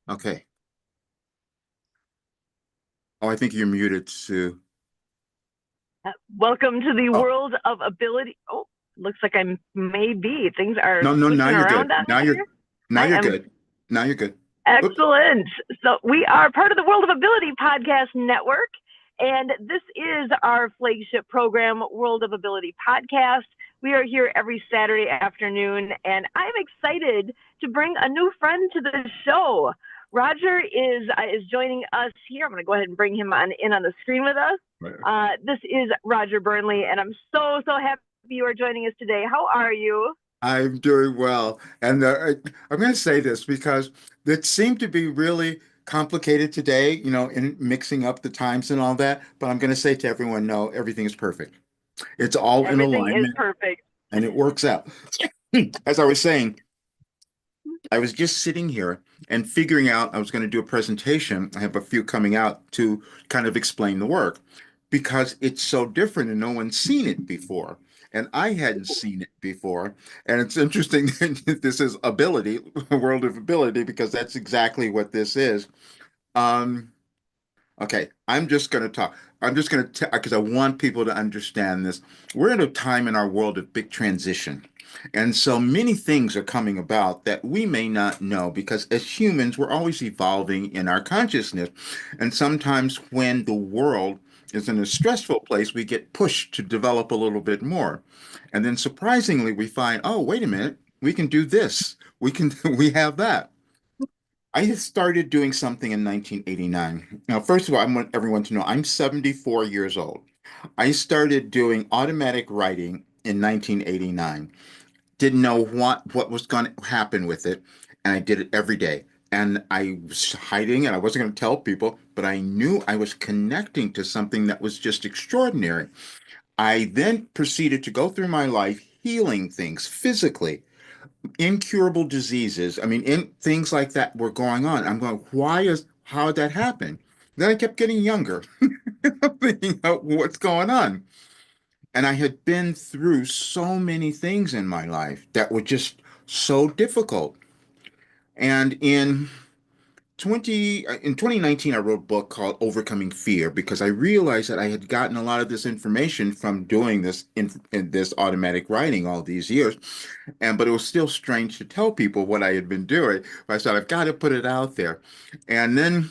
Okay. Oh, I think you're muted, Sue. Welcome to the Oh, world of ability. Oh, looks like I may be. Things are no, no, now switching you're good. around on me here. Now I you're am good. Now you're good. Oops. excellent. So, we are part of the World of Ability Podcast Network, and this is our flagship program, World of Ability Podcast. We are here every Saturday afternoon, and I'm excited to bring a new friend to the show. Roger is joining us here. I'm going to go ahead and bring him on in on the screen with us. Right. This is Roger Burnley, and I'm so happy you are joining us today. How are you? I'm doing well. And I'm going to say this because it seemed to be really complicated today, in mixing up the times and all that. But I'm going to say to everyone, no, everything is perfect. It's all in Everything is alignment perfect. and it works out. As I was saying, I was just sitting here and figuring out I was going to do a presentation. I have a few coming out to kind of explain the work because it's so different and no one's seen it before. And I hadn't seen it before. And it's interesting that this is ability, a world of ability, because that's exactly what this is. Um, okay, I'm just going to talk. I'm just going to, because I want people to understand this. We're in a time in our world of big transition. And so many things are coming about that we may not know because as humans, we're always evolving in our consciousness. And sometimes when the world is in a stressful place, we get pushed to develop a little bit more. And then surprisingly, we find, oh, wait a minute, we can do this. We can, we have that. I started doing something in 1989. Now, first of all, I want everyone to know I'm 74 years old. I started doing automatic writing in 1989. Didn't know what was going to happen with it, and I did it every day. And I was hiding, and I wasn't going to tell people, but I knew I was connecting to something that was just extraordinary. I then proceeded to go through my life healing things physically, incurable diseases. I mean, in things like that were going on. I'm going, how did that happen? Then I kept getting younger, thinking out what's going on. And I had been through so many things in my life that were just so difficult. And in 2019, I wrote a book called Overcoming Fear because I realized that I had gotten a lot of this information from doing in this automatic writing all these years. But it was still strange to tell people what I had been doing. But I said, I've got to put it out there. And then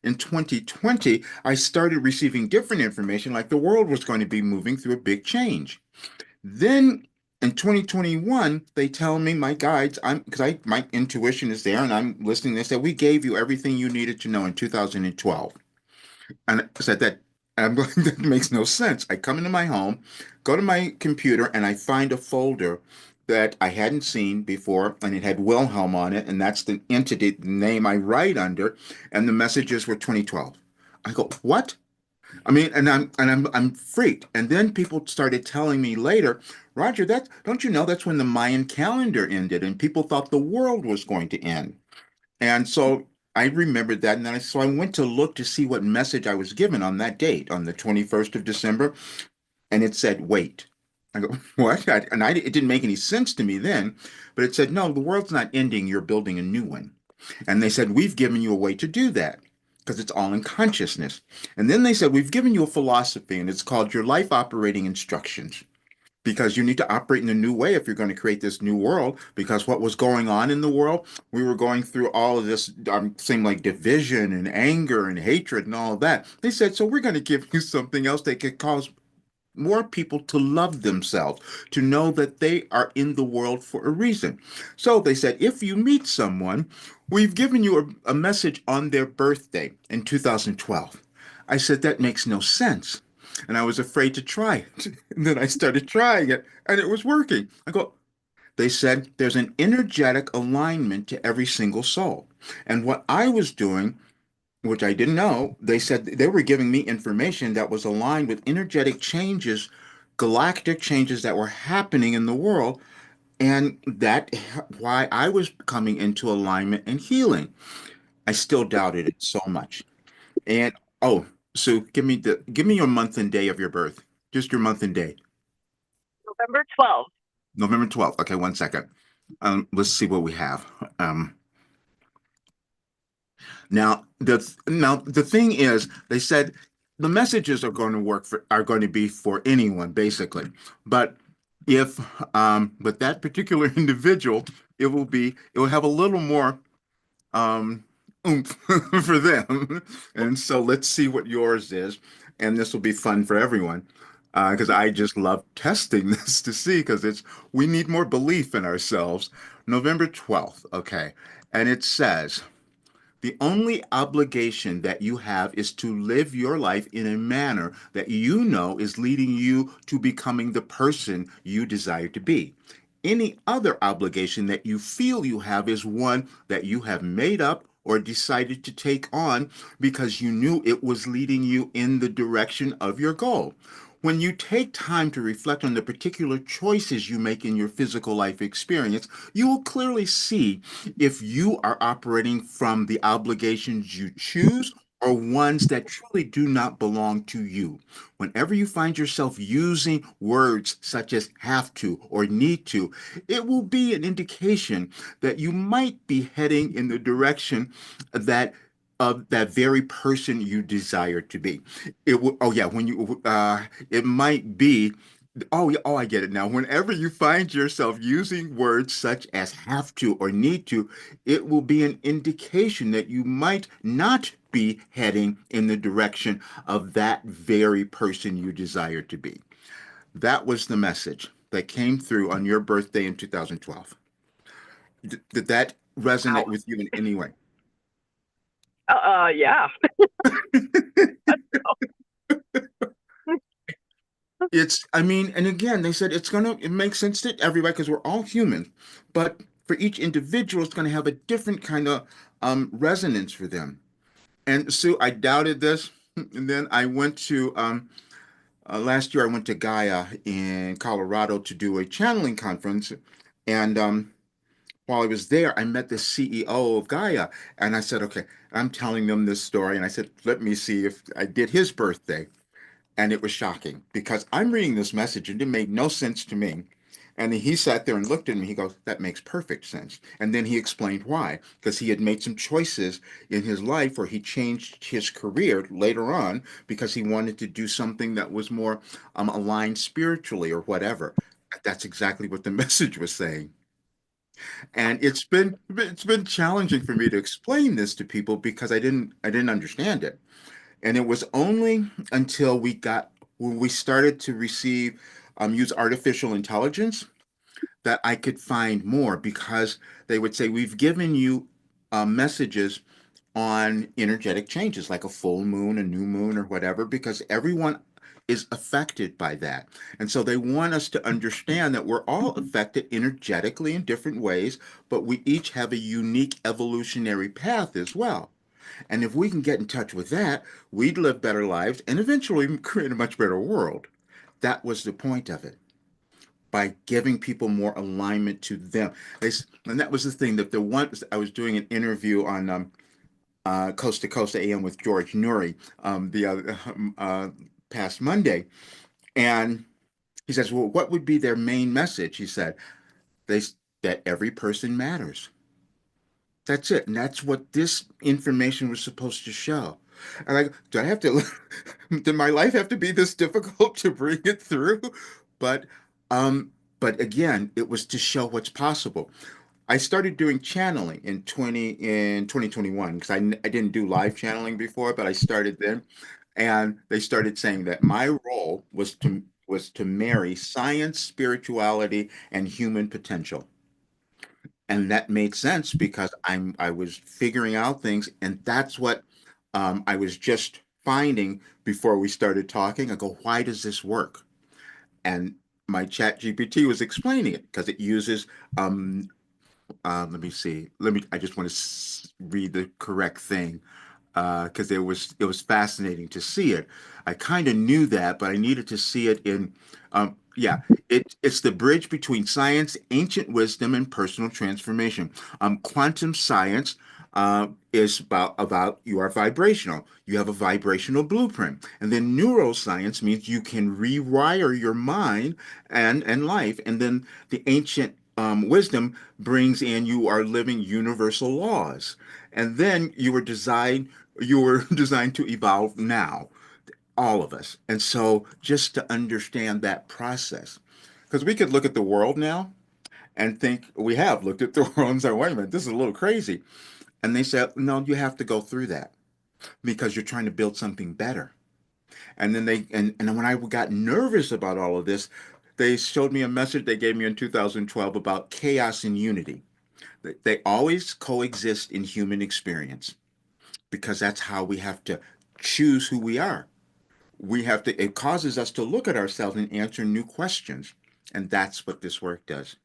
in 2020, I started receiving different information, like the world was going to be moving through a big change. Then in 2021, they tell me my guides, I'm because I my intuition is there and I'm listening. They said we gave you everything you needed to know in 2012. And I said that I'm going, that makes no sense. I come into my home, go to my computer, and I find a folder that I hadn't seen before, and it had Wilhelm on it, and that's the entity, the name I write under, and the messages were 2012. I go, what? I mean, and I'm freaked. And then people started telling me later, Roger, that don't you know that's when the Mayan calendar ended, and people thought the world was going to end. And so I remembered that, and so I went to look to see what message I was given on that date, on the 21st of December, and it said, wait. I go, what? It didn't make any sense to me then, but it said, no, the world's not ending, you're building a new one. And they said, we've given you a way to do that because it's all in consciousness. And then they said, we've given you a philosophy, and it's called your life operating instructions because you need to operate in a new way if you're going to create this new world. Because what was going on in the world, we were going through all of this, seemed like division and anger and hatred and all of that. They said, so we're going to give you something else that could cause more people to love themselves, to know that they are in the world for a reason. So they said, if you meet someone, we've given you a message on their birthday in 2012. I said, that makes no sense. And I was afraid to try it. And then I started trying it, and it was working. I go, they said there's an energetic alignment to every single soul. And what I was doing, which I didn't know, they said they were giving me information that was aligned with energetic changes, galactic changes that were happening in the world. And that why I was coming into alignment and healing. I still doubted it so much. And oh, Sue, give me your month and day of your birth. Just your month and day. November 12th. November 12th. Okay, one second. Let's see what we have. Um, Now the thing is, they said the messages are going to are going to be for anyone basically, but if but that particular individual, it will have a little more um oomph for them. And so let's see what yours is, and this will be fun for everyone. Because I just love testing this to see, because we need more belief in ourselves. November 12th, okay. And it says, the only obligation that you have is to live your life in a manner that you know is leading you to becoming the person you desire to be. Any other obligation that you feel you have is one that you have made up or decided to take on because you knew it was leading you in the direction of your goal. When you take time to reflect on the particular choices you make in your physical life experience, you will clearly see if you are operating from the obligations you choose or ones that truly do not belong to you. Whenever you find yourself using words such as have to or need to, it will be an indication that you might be heading in the direction that of that very person you desire to be. It will, oh yeah, when you it might be. Oh, yeah, oh, I get it now. Whenever you find yourself using words such as have to or need to, it will be an indication that you might not be heading in the direction of that very person you desire to be. That was the message that came through on your birthday in 2012. Did that Wow. resonate with you in any way? Yeah. I mean, and again, they said it makes sense to everybody because we're all human, but for each individual, it's gonna have a different kind of resonance for them. And so I doubted this, and then I went to last year. I went to Gaia in Colorado to do a channeling conference, and while I was there, I met the CEO of Gaia, and I said, "Okay, I'm telling them this story," and I said, "Let me see if I did his birthday." And it was shocking because I'm reading this message and it made no sense to me. And he sat there and looked at me. He goes, "That makes perfect sense." And then he explained why. Because he had made some choices in his life where he changed his career later on because he wanted to do something that was more aligned spiritually or whatever. That's exactly what the message was saying. And it's been challenging for me to explain this to people because I didn't understand it. And it was only until when we started to use artificial intelligence that I could find more, because they would say, we've given you messages on energetic changes like a full moon, a new moon, or whatever, because everyone is affected by that. And so they want us to understand that we're all affected energetically in different ways, but we each have a unique evolutionary path as well. And if we can get in touch with that, we'd live better lives and eventually create a much better world. That was the point of it, by giving people more alignment to them. And that was the thing, that the one I was doing an interview on Coast to Coast AM with George Nuri the past Monday, and he says, "Well, what would be their main message?" He said, "They that every person matters." That's it. And that's what this information was supposed to show. And do I have to, did my life have to be this difficult to bring it through? But, but again, it was to show what's possible. I started doing channeling in 2021, because I didn't do live channeling before, but I started then. And they started saying that my role was to marry science, spirituality, and human potential. And that made sense because I was figuring out things, and that's what I was just finding before we started talking. I go, why does this work? And my chat GPT was explaining it because it uses um, let me see. I just want to read the correct thing because it was fascinating to see it. I kind of knew that, but I needed to see it in. Yeah, it's the bridge between science, ancient wisdom, and personal transformation. Quantum science is about you are vibrational. You have a vibrational blueprint, and then neuroscience means you can rewire your mind and life. And then the ancient wisdom brings in you are living universal laws. And then you were designed to evolve now, all of us. And so just to understand that process, because we could look at the world now and think we have looked at the world and say, wait a minute, this is a little crazy. And they said, no, you have to go through that because you're trying to build something better. And then and when I got nervous about all of this, they showed me a message they gave me in 2012 about chaos and unity. They always coexist in human experience because that's how we have to choose who we are. It causes us to look at ourselves and answer new questions. And that's what this work does.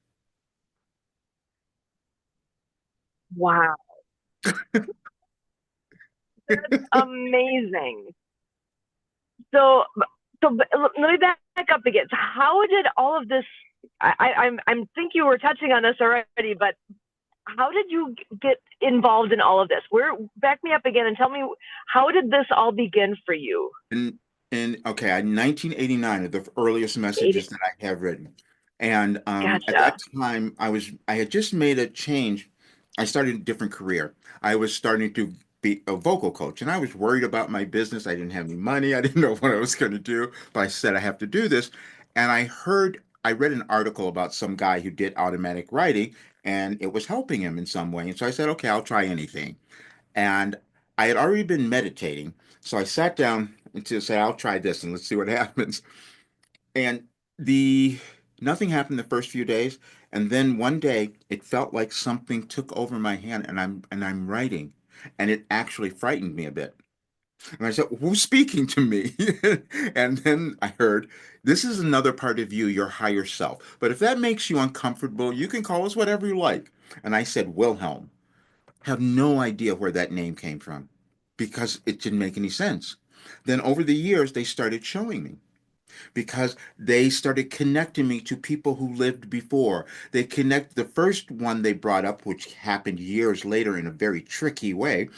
Wow, amazing. So, let me back up again. So how did all of this? I'm think you were touching on this already, but how did you get involved in all of this? Where back me up again and tell me how did this all begin for you? And okay, 1989 are the earliest messages that I have written. And at Gotcha. that time, I had just made a change. I started a different career. I was starting to be a vocal coach, and I was worried about my business. I didn't have any money. I didn't know what I was going to do, but I said I have to do this. And I read an article about some guy who did automatic writing, and it was helping him in some way. And so I said, okay, I'll try anything. And I had already been meditating. So I sat down and to say, I'll try this and let's see what happens. And the nothing happened the first few days. And then one day it felt like something took over my hand and I'm writing. And it actually frightened me a bit. And I said, who's speaking to me? And then I heard, this is another part of you, your higher self. But if that makes you uncomfortable, you can call us whatever you like. And I said, Wilhelm. Have no idea where that name came from because it didn't make any sense. Then over the years, they started showing me because they started connecting me to people who lived before. They connect the first one they brought up, which happened years later in a very tricky way.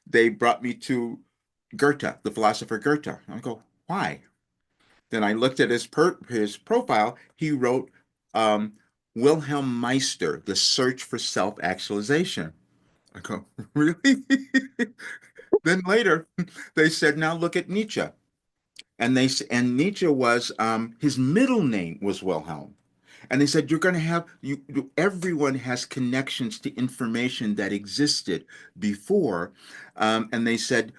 They brought me to Goethe, the philosopher Goethe. I go, why? Then I looked at his profile. He wrote um, Wilhelm Meister, The Search for Self-Actualization. I go, really? Then later, they said, now look at Nietzsche. And Nietzsche was his middle name was Wilhelm. And they said, you're going to have everyone has connections to information that existed before. And they said,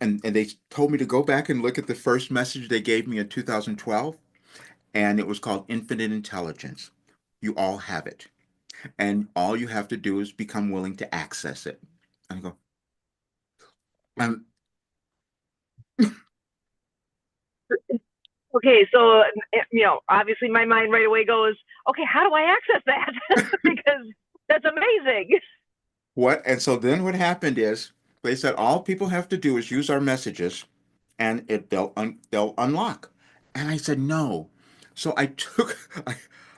and they told me to go back and look at the first message they gave me in 2012, and it was called Infinite Intelligence. You all have it. And all you have to do is become willing to access it. And I go, um, Okay, so obviously my mind right away goes, okay, how do I access that? Because that's amazing. what? And so then what happened is they said all people have to do is use our messages and they'll unlock. And I said no. So I took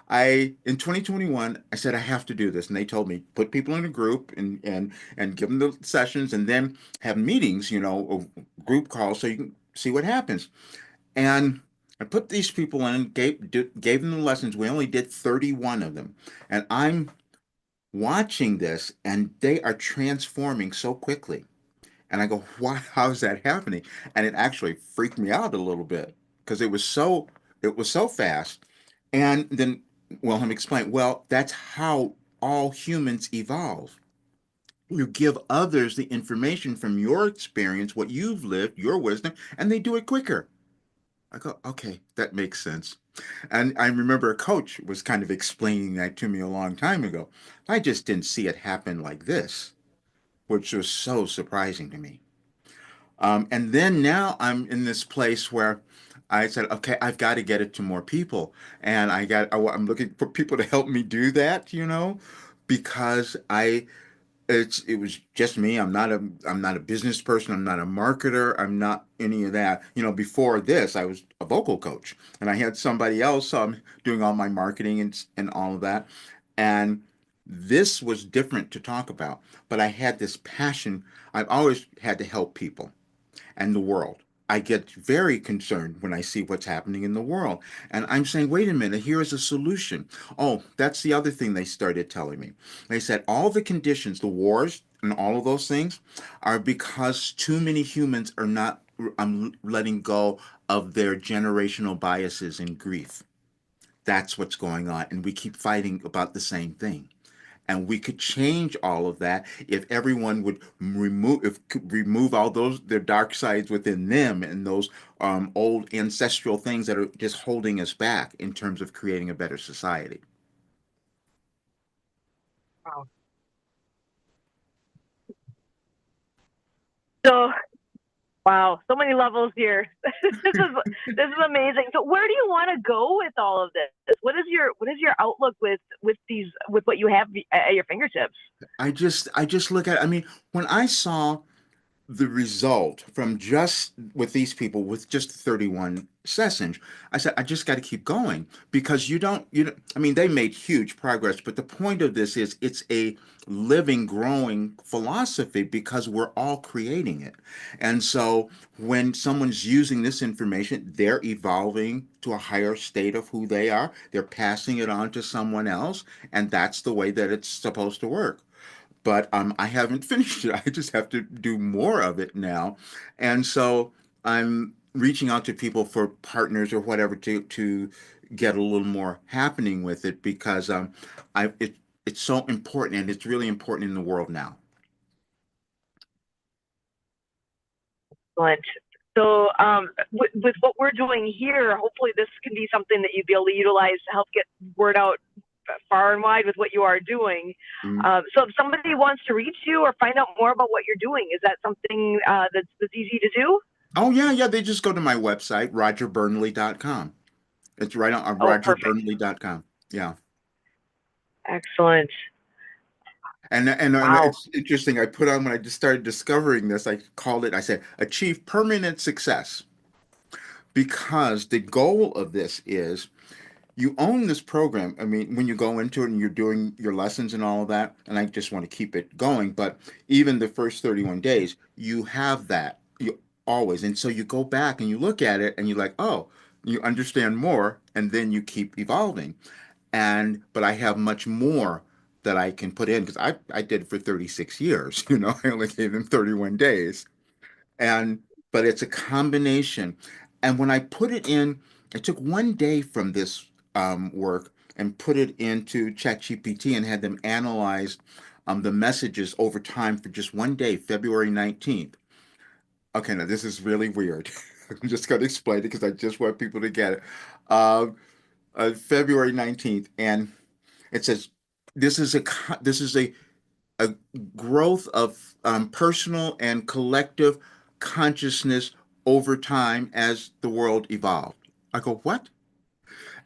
I in 2021 I said I have to do this and they told me put people in a group and give them the sessions and then have meetings, group calls so you can see what happens. And I put these people in, gave them the lessons. We only did 31 of them. And I'm watching this and they are transforming so quickly. And I go, why, how's that happening? And it actually freaked me out a little bit because it was so fast. And then Wilhelm explained, well, that's how all humans evolve. You give others the information from your experience, what you've lived, your wisdom, and they do it quicker. I go, okay, that makes sense. And I remember a coach was kind of explaining that to me a long time ago. I just didn't see it happen like this, which was so surprising to me. And then now I'm in this place where I said, okay, I've got to get it to more people. And I'm looking for people to help me do that, because it was just me. I'm not a business person. I'm not a marketer. I'm not any of that. Before this, I was a vocal coach and I had somebody else doing all my marketing and all of that. And this was different to talk about, but I had this passion. I've always had to help people and the world. I get very concerned when I see what's happening in the world. And I'm saying, wait a minute, here is a solution. Oh, that's the other thing they started telling me. They said all the conditions, the wars and all of those things are because too many humans are not letting go of their generational biases and grief. That's what's going on. And we keep fighting about the same thing. And we could change all of that if everyone would remove all those their dark sides within them and those old ancestral things that are just holding us back in terms of creating a better society. Wow. So, wow, so many levels here. This is amazing. So, where do you want to go with all of this? What is your outlook with what you have at your fingertips? I just look at, I mean, when I saw the result from just with these people with just 31 sessions, I said I just got to keep going because you don't, I mean, they made huge progress, but the point of this is it's a living, growing philosophy because we're all creating it. And so when someone's using this information, they're evolving to a higher state of who they are, they're passing it on to someone else, and that's the way that it's supposed to work. But I haven't finished it. I just have to do more of it now. And so I'm reaching out to people for partners or whatever to get a little more happening with it because it's so important and it's really important in the world now. Excellent. So, with what we're doing here, hopefully this can be something that you'd be able to utilize to help get word out far and wide with what you are doing. Mm. So, if somebody wants to reach you or find out more about what you're doing, is that something that's easy to do? Oh yeah, yeah. They just go to my website, rogerburnley.com. It's right on Oh, perfect. rogerburnley.com. Yeah. Excellent. And Wow. it's interesting. I put on when I just started discovering this, I called it, I said, achieve permanent success. Because the goal of this is you own this program. I mean, when you go into it and you're doing your lessons and all of that, and I just want to keep it going, but even the first 31 days, you have that. You always. And so you go back and you look at it and you're like, oh, you understand more, and then you keep evolving. And but I have much more that I can put in because I did it for 36 years, I only gave them 31 days. And but it's a combination. And when I put it in, I took one day from this work and put it into ChatGPT and had them analyze the messages over time for just one day, February 19th. Okay, now this is really weird. I'm just going to explain it because I just want people to get it. Uh, February 19th, and it says this is a growth of personal and collective consciousness over time as the world evolved. I go, what?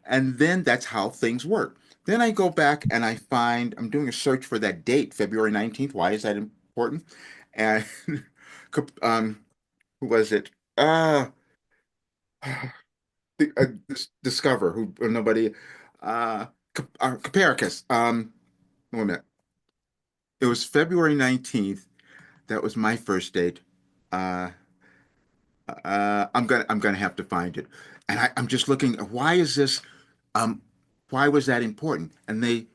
And then that's how things work. Then I go back and I find I'm doing a search for that date, February 19th. Why is that important? And um, who was it? Uh, Discover, who nobody, Copernicus. Wait a minute. It was February 19th. That was my first date. Uh, I'm gonna have to find it, and I'm just looking. Why is this? Um, why was that important? And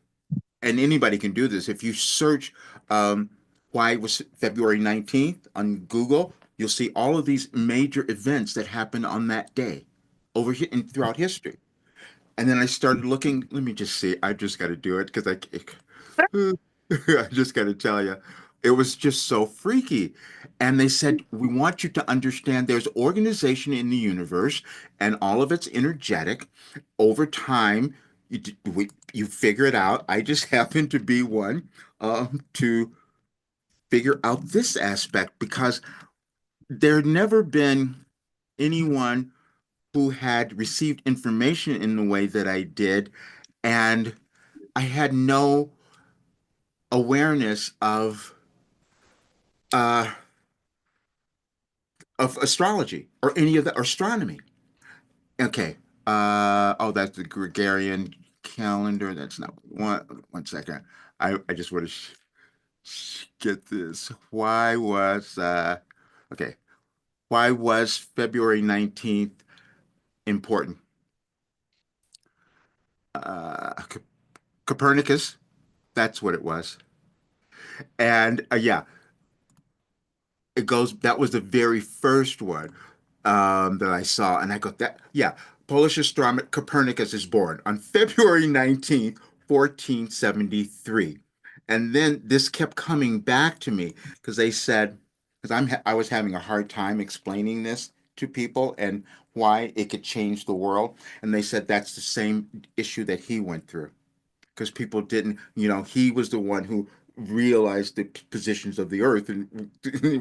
anybody can do this. If you search, why it was February 19th on Google, you'll see all of these major events that happened on that day, over here and throughout history. And then I started looking. Let me just see. I just got to do it because I just got to tell you, it was just so freaky. And they said, we want you to understand there's organization in the universe and all of it's energetic. Over time, you figure it out. I just happen to be one to figure out this aspect because there had never been anyone who had received information in the way that I did. And I had no awareness uh, of astrology or any of the or astronomy. Okay. Oh, that's the Gregorian calendar. That's not one second. I just want to get this. Why was okay. Why was February 19th important? C- Copernicus, that's what it was. And yeah, it goes, that was the very first one that I saw. And I go, that, yeah, Polish astronomer Copernicus is born on February 19th, 1473. And then this kept coming back to me because they said, because I was having a hard time explaining this to people and why it could change the world. And they said that's the same issue that he went through because people didn't, he was the one who realized the positions of the earth and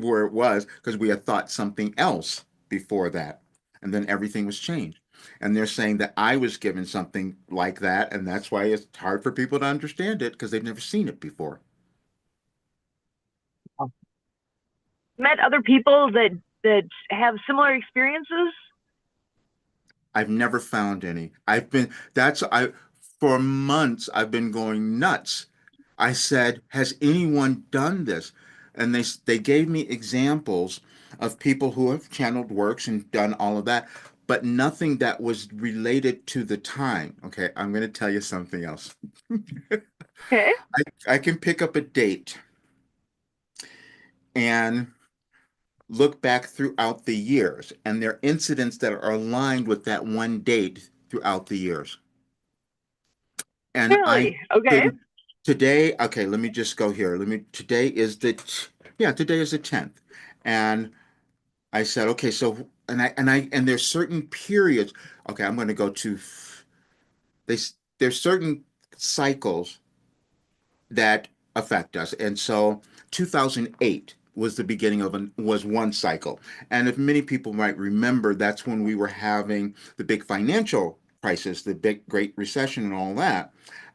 where it was because we had thought something else before that. And then everything was changed. And they're saying that I was given something like that. And that's why it's hard for people to understand it because they've never seen it before. Met other people that have similar experiences? I've never found any. For months, I've been going nuts. I said, has anyone done this? And they gave me examples of people who have channeled works and done all of that, but nothing that was related to the time. Okay, I'm going to tell you something else. Okay. I can pick up a date and look back throughout the years, and there are incidents that are aligned with that one date throughout the years. And I Really? Okay. been today, okay, let me just go here. Today is the 10th. And I said, okay, so and there's certain periods. Okay, I'm going to go to there's certain cycles that affect us. And so 2008 was the beginning was one cycle. And if many people might remember, that's when we were having the big financial crisis, the big Great Recession and all that.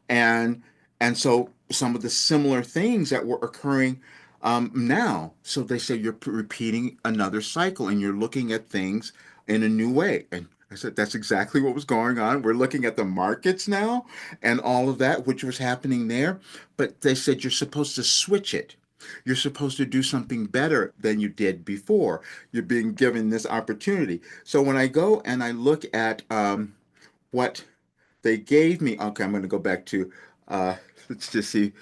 And and so some of the similar things that were occurring now. So they say you're repeating another cycle and you're looking at things in a new way. And I said, that's exactly what was going on. We're looking at the markets now and all of that, which was happening there. But they said you're supposed to switch it. You're supposed to do something better than you did before. You're being given this opportunity. So when I go and I look at what they gave me, okay, I'm going to go back to, let's just see,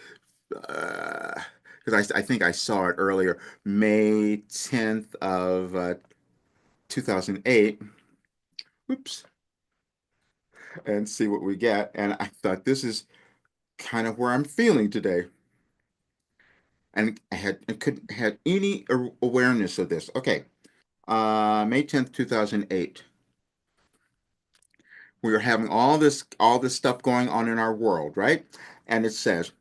because I think I saw it earlier, May 10th of 2008. Oops, and see what we get. And I thought this is kind of where I'm feeling today. And I couldn't had any awareness of this. Okay, May 10th, 2008. We are having all this stuff going on in our world, right? And it says,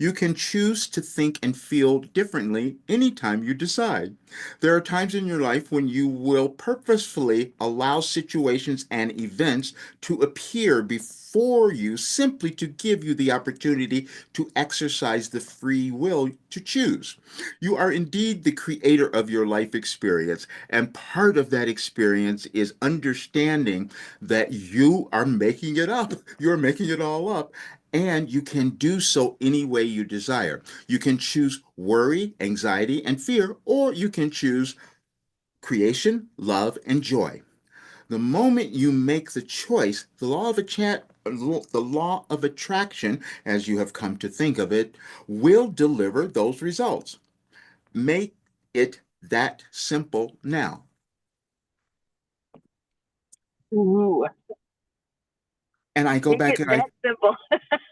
you can choose to think and feel differently anytime you decide. There are times in your life when you will purposefully allow situations and events to appear before you simply to give you the opportunity to exercise the free will to choose. You are indeed the creator of your life experience, and part of that experience is understanding that you are making it up. You're making it all up, and you can do so any way you desire. You can choose worry, anxiety, and fear, or you can choose creation, love, and joy. The moment you make the choice, the law of attraction, as you have come to think of it, will deliver those results. Make it that simple now. Ooh, And I go make back it and that simple.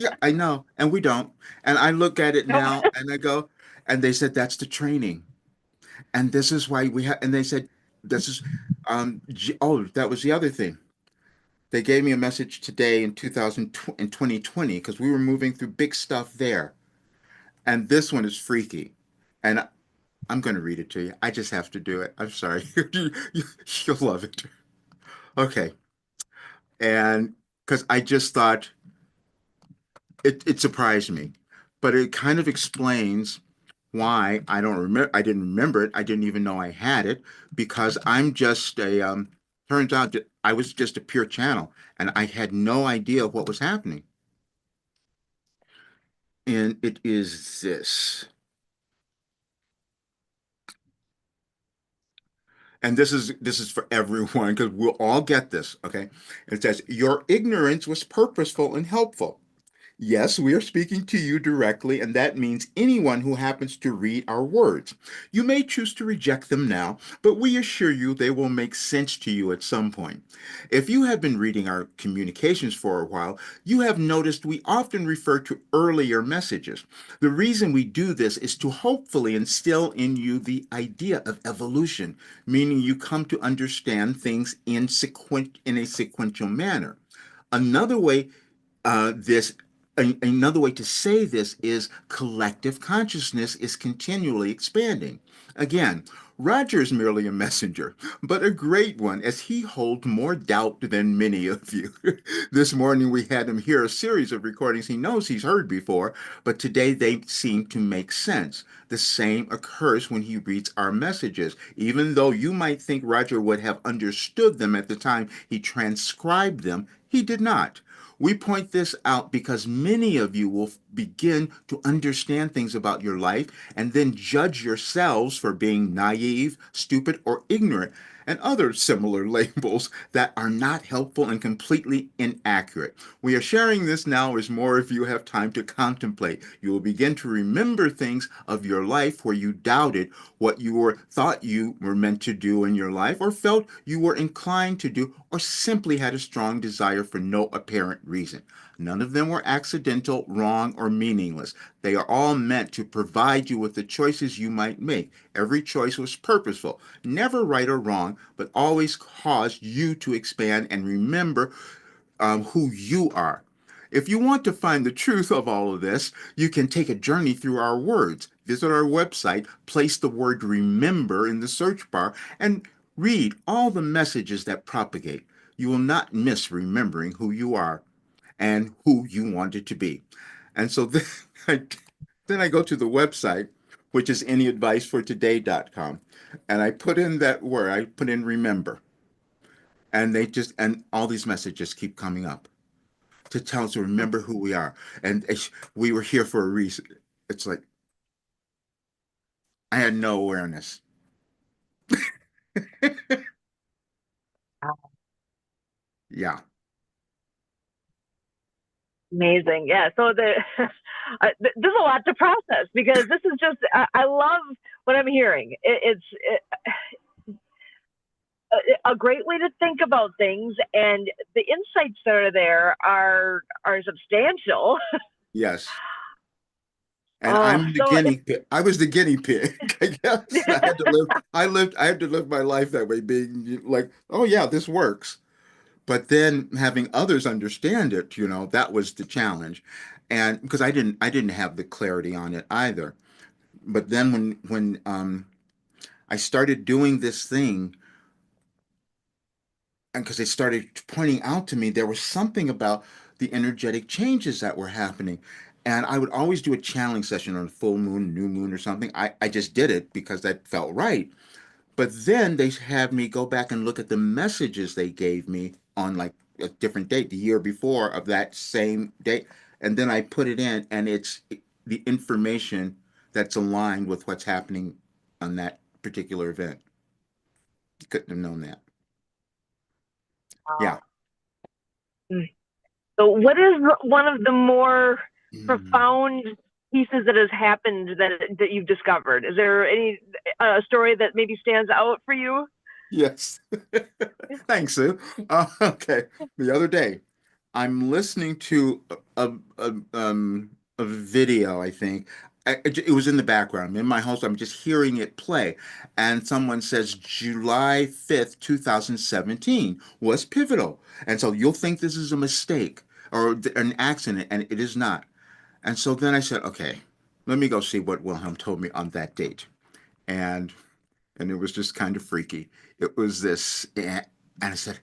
yeah, I know, and we don't. And I look at it now and I go, and they said that's the training. And this is why we have, and they said, this is, oh, that was the other thing. They gave me a message today in 2020 because we were moving through big stuff there. And this one is freaky. And I'm going to read it to you. I just have to do it. I'm sorry. You'll love it. Okay. And because I just thought it surprised me, but it kind of explains why I didn't remember it. I didn't even know I had it because I'm just turns out that I was just a pure channel and I had no idea what was happening. And it is this. and this is for everyone because we'll all get this, okay? It says, your ignorance was purposeful and helpful. Yes, we are speaking to you directly, and that means anyone who happens to read our words. You may choose to reject them now, but we assure you they will make sense to you at some point. If you have been reading our communications for a while, you have noticed we often refer to earlier messages. The reason we do this is to hopefully instill in you the idea of evolution, meaning you come to understand things in a sequential manner. Another way this Another way to say this is collective consciousness is continually expanding. Again, Roger is merely a messenger, but a great one, as he holds more doubt than many of you. This morning we had him hear a series of recordings he knows he's heard before, but today they seem to make sense. The same occurs when he reads our messages. Even though you might think Roger would have understood them at the time he transcribed them, he did not. We point this out because many of you will begin to understand things about your life and then judge yourselves for being naive, stupid, or ignorant, and other similar labels that are not helpful and completely inaccurate. We are sharing this now as more of you have time to contemplate. You will begin to remember things of your life where you doubted what you thought you were meant to do in your life, or felt you were inclined to do, or simply had a strong desire for no apparent reason. None of them were accidental, wrong, or meaningless. They are all meant to provide you with the choices you might make. Every choice was purposeful, never right or wrong, but always caused you to expand and remember who you are. If you want to find the truth of all of this, you can take a journey through our words. Visit our website, place the word remember in the search bar, and read all the messages that propagate. You will not miss remembering who you are and who you wanted to be. And so then I go to the website, which is anyadvicefortoday.com, and I put in that word, I put in remember, and and all these messages keep coming up to tell us to remember who we are. And we were here for a reason. It's like I had no awareness. Yeah. Amazing. Yeah. So there's a lot to process because this is just, I love what I'm hearing. It's a great way to think about things, and the insights that are there are substantial. Yes. And Oh, I'm the so guinea pig. I was the guinea pig, I guess. I had to live my life that way, being like, oh yeah, this works. But then having others understand it, that was the challenge. And because I didn't have the clarity on it either. But then when I started doing this thing, and because they started pointing out to me there was something about the energetic changes that were happening. And I would always do a channeling session on full moon, new moon, or something. I just did it because that felt right. But then they had me go back and look at the messages they gave me on like a different date, the year before of that same date. And then I put it in, and it's the information that's aligned with what's happening on that particular event. Couldn't have known that. Yeah. so what is one of the more Mm. profound pieces that has happened that you've discovered? Is there any story that maybe stands out for you? Yes. Thanks, Sue. Okay. The other day, I'm listening to a video, I think. It was in the background. In my house, I'm just hearing it play. And someone says July 5th, 2017 was pivotal. And so you'll think this is a mistake or an accident, and it is not. And so then I said, okay, let me go see what Wilhelm told me on that date. And and it was just kind of freaky. It was this, and I said,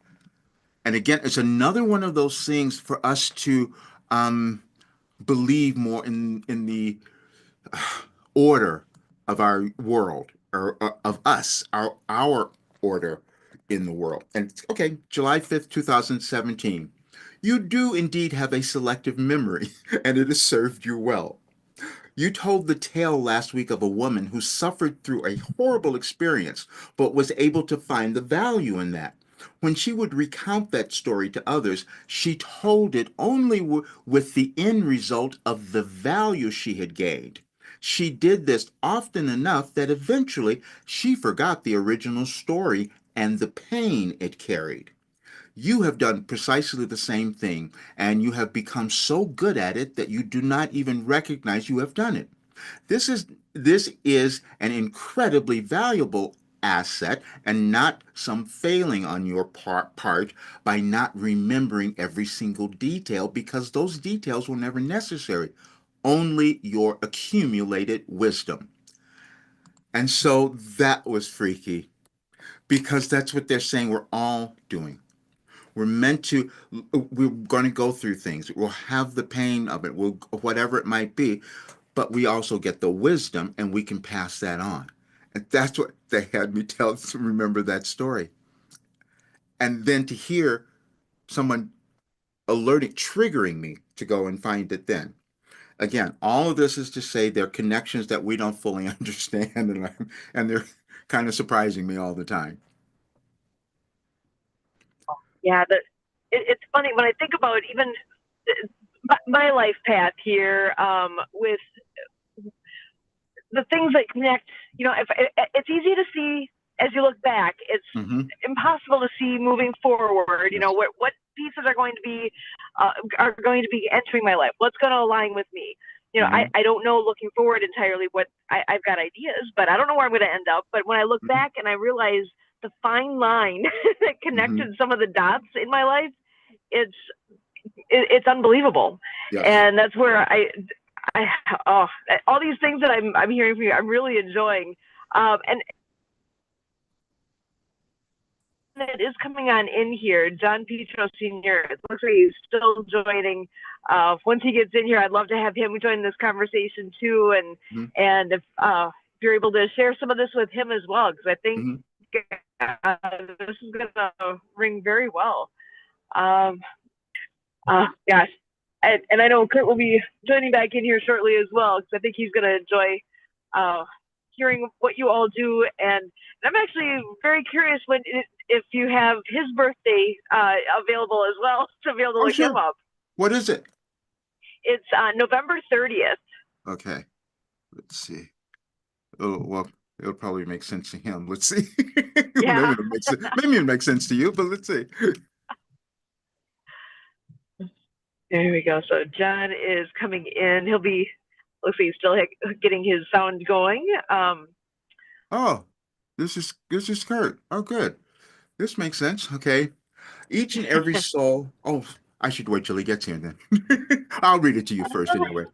and again, it's another one of those things for us to um, believe more in the order of our world, or of us, our order in the world. And okay, July 5th, 2017. You do indeed have a selective memory, and it has served you well. You told the tale last week of a woman who suffered through a horrible experience, but was able to find the value in that. When she would recount that story to others, she told it only with the end result of the value she had gained. She did this often enough that eventually she forgot the original story and the pain it carried. You have done precisely the same thing, and you have become so good at it that you do not even recognize you have done it. This is this is an incredibly valuable asset and not some failing on your part by not remembering every single detail because those details were never necessary, only your accumulated wisdom. And so that was freaky because that's what they're saying we're all doing. We're meant to, we're going to go through things. We'll have the pain of it, we'll, whatever it might be, but we also get the wisdom and we can pass that on. And that's what they had me tell, to remember that story. And then to hear someone alerting, triggering me to go and find it then. Again, all of this is to say there are connections that we don't fully understand, and they're kind of surprising me all the time. Yeah, it's funny when I think about even my life path here, with the things that connect. If it's easy to see as you look back, it's Mm-hmm. impossible to see moving forward. Yes. What pieces are going to be entering my life. What's going to align with me? Mm-hmm. I don't know looking forward entirely what I've got ideas, but I don't know where I'm going to end up. But when I look Mm-hmm. back and I realize the fine line that Mm-hmm. connected some of the dots in my life, it's it's unbelievable. Yes. And that's where I oh, all these things that I'm hearing from you, I'm really enjoying. And it is coming on in here. John Petro Sr. It looks like he's still joining. Once he gets in here, I'd love to have him join this conversation too. Mm-hmm. And if you're able to share some of this with him as well, because I think Mm-hmm. this is going to ring very well. Um, gosh. And I know Kurt will be joining back in here shortly as well, because I think he's going to enjoy uh, hearing what you all do. And I'm actually very curious if you have his birthday available as well to be able to Oh, look him sure. up. What is it? It's November 30th. Okay. Let's see. Oh, well, it'll probably make sense to him. Let's see. Maybe Yeah. it'll make sense. Maybe it'll make sense to you, but let's see. There we go. So John is coming in. Looks like he's still getting his sound going. Oh, this is Kurt. Oh, good. This makes sense. Okay. Each and every soul. Oh, I should wait till he gets here then. I'll read it to you first anyway.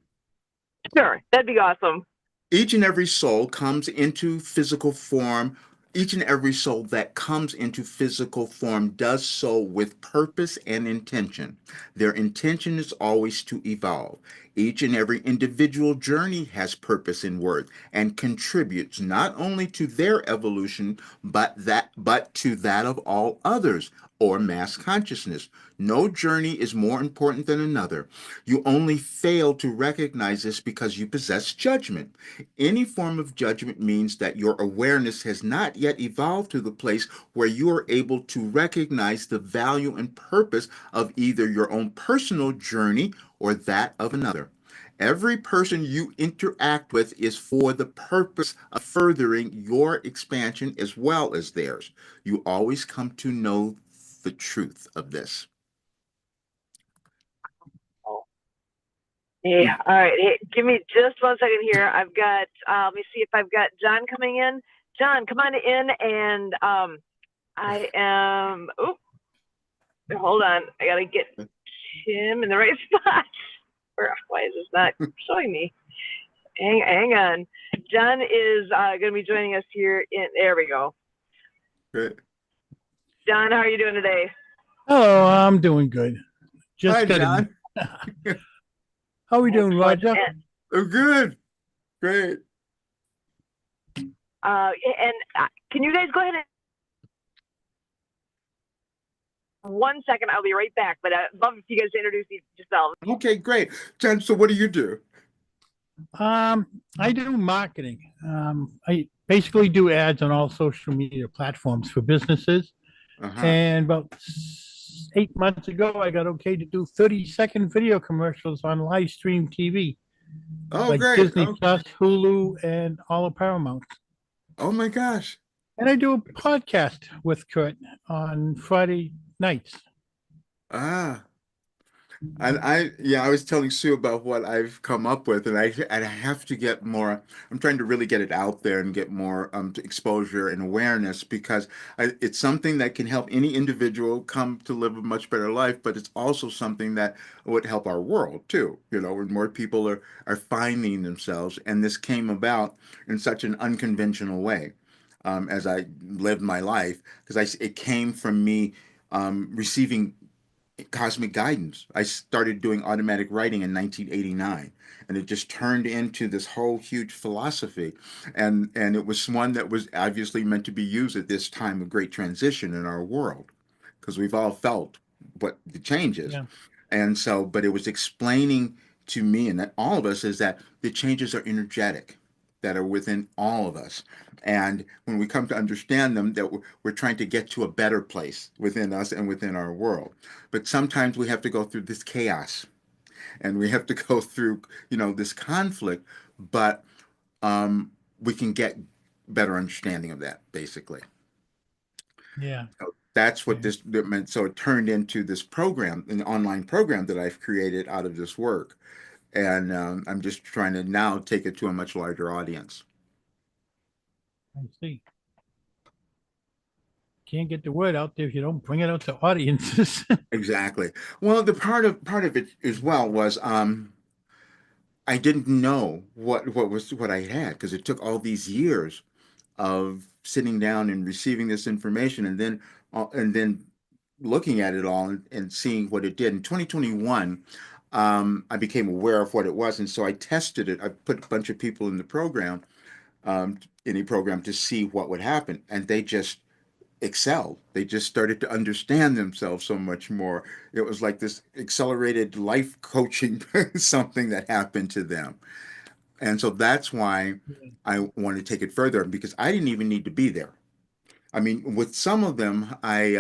Sure, that'd be awesome. Each and every soul comes into physical form. Each and every soul that comes into physical form does so with purpose and intention. Their intention is always to evolve. Each and every individual journey has purpose and worth and contributes not only to their evolution but to that of all others or mass consciousness. No journey is more important than another. You only fail to recognize this because you possess judgment. Any form of judgment means that your awareness has not yet evolved to the place where you are able to recognize the value and purpose of either your own personal journey or that of another. Every person you interact with is for the purpose of furthering your expansion as well as theirs. You always come to know the truth of this. Oh. Hey, all right. Hey, give me just 1 second here. Let me see if I've got John coming in. John, come on in, and I am. Oh, hold on. I gotta get him in the right spot. Why is this not showing me? Hang on. John is going to be joining us here. There we go. Great. John, how are you doing today? Oh, I'm doing good. Hi, Just getting. John. How are we doing, Roger? Oh, good. Great. And can you guys go ahead and 1 second? I'll be right back. But I'd love if you guys introduce yourselves. Okay, great. John, so what do you do? Um, I do marketing. I basically do ads on all social media platforms for businesses. Uh-huh. And about 8 months ago, I got okay to do 30-second video commercials on live stream TV, Oh, like great. Disney Okay. Plus, Hulu, and all of Paramount. Oh my gosh. And I do a podcast with Kurt on Friday nights. Ah. And yeah, I was telling Sue about what I've come up with, and I have to get more. I'm trying to really get it out there and get more exposure and awareness because it's something that can help any individual come to live a much better life, but it's also something that would help our world too. When more people are finding themselves, and this came about in such an unconventional way, as I lived my life, because it came from me receiving cosmic guidance. I started doing automatic writing in 1989, and it just turned into this whole huge philosophy. And it was one that was obviously meant to be used at this time of great transition in our world, because we've all felt what the change is. Yeah. And so, but it was explaining to me and that all of us is that the changes are energetic, that are within all of us. And when we come to understand them, that we're trying to get to a better place within us and within our world. But sometimes we have to go through this chaos and we have to go through, this conflict, but we can get better understanding of that, basically. Yeah. So that's what Yeah. this that meant. So it turned into this program, an online program that I've created out of this work. And I'm just trying to now take it to a much larger audience. I see. Can't get the word out there if you don't bring it out to audiences. Exactly. Well, the part of it as well was I didn't know what I had because it took all these years of sitting down and receiving this information and then looking at it all and seeing what it did. In 2021, I became aware of what it was, and so I tested it. I put a bunch of people in the program, in a program to see what would happen, and they just excelled. They just started to understand themselves so much more. It was like this accelerated life coaching something that happened to them. And so that's why I want to take it further because I didn't even need to be there. I mean, with some of them, I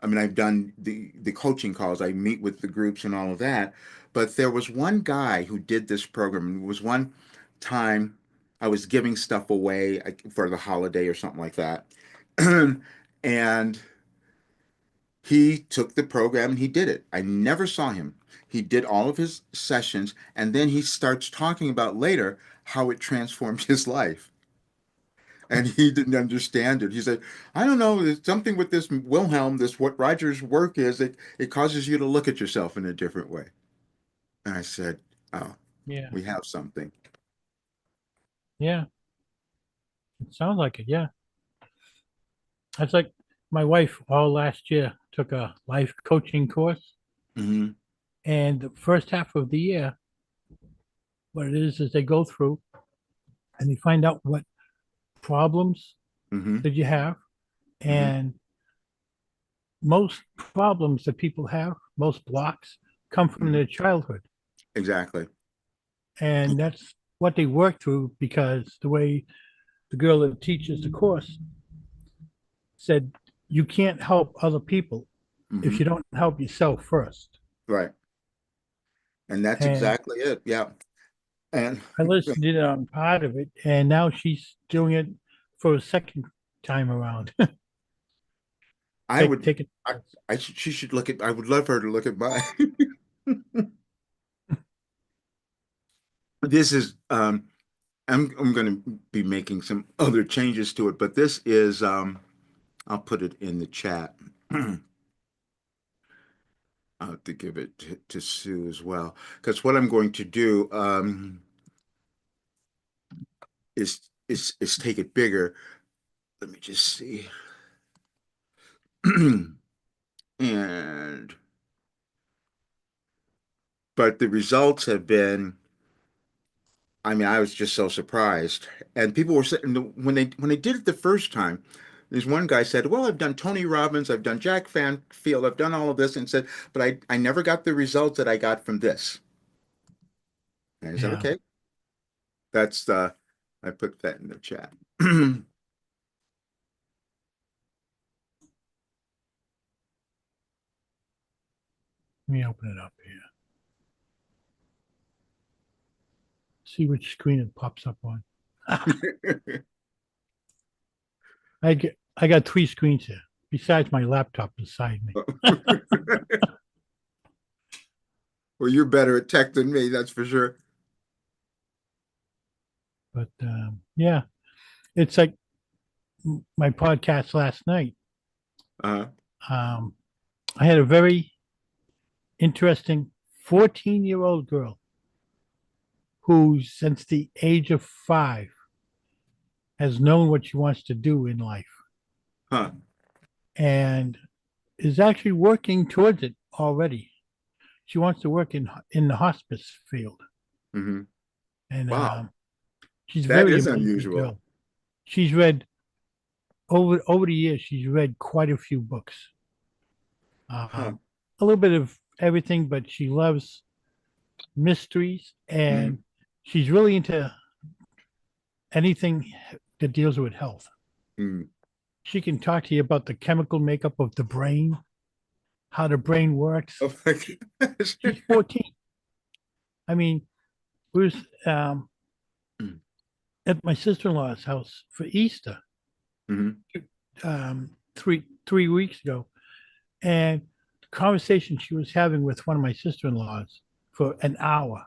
mean, I've done the coaching calls. I meet with the groups and all of that. But there was one guy who did this program. And it was one time I was giving stuff away for the holiday or something like that. And he took the program and he did it. I never saw him. He did all of his sessions, and then he starts talking about later how it transformed his life. And he didn't understand it. He said, I don't know, there's something with this Wilhelm, this what Roger's work is, it causes you to look at yourself in a different way. And I said, oh, Yeah. we have something. Yeah. It sounds like it. Yeah. That's like my wife all last year took a life coaching course. Hmm. And the first half of the year, what it is they go through and they find out what problems Hmm. that you have. Hmm. And most problems that people have, most blocks, come from Hmm. their childhood. Exactly. And that's what they work through because the way the girl that teaches the course said, you can't help other people if Hmm. you don't help yourself first. Right. And that's And exactly it. Yeah. And I listened in on part of it, and now she's doing it for a second time around. I would, Take it. she should look at, I would love her to look at mine. This is, I'm going to be making some other changes to it, but this is, I'll put it in the chat. I'll have to give it to Sue as well, because what I'm going to do, is take it bigger. Let me just see. And, but the results have been, I mean, I was just so surprised. And people were saying when they did it the first time, there's one guy said, "Well, I've done Tony Robbins, I've done Jack Fanfield, I've done all of this," and said, "But I never got the results that I got from this." Is that Yeah. okay? That's I put that in the chat. Let me open it up here. See which screen it pops up on. I got three screens here, besides my laptop beside me. Well, you're better at tech than me, that's for sure. But yeah, it's like my podcast last night. Uh, Um, I had a very interesting 14-year-old girl who, since the age of 5, has known what she wants to do in life huh. and is actually working towards it already. She wants to work in the hospice field, Hmm. and Wow, she's a that very is amazing unusual. girl. She's read over the years. She's read quite a few books, Huh. a little bit of everything, but she loves mysteries, Hmm. and she's really into anything that deals with health. Hmm. She can talk to you about the chemical makeup of the brain, how the brain works. Oh my gosh. She's 14. I mean, we was at my sister-in-law's house for Easter Hmm. 3 weeks ago, and the conversation she was having with one of my sister-in-laws for an hour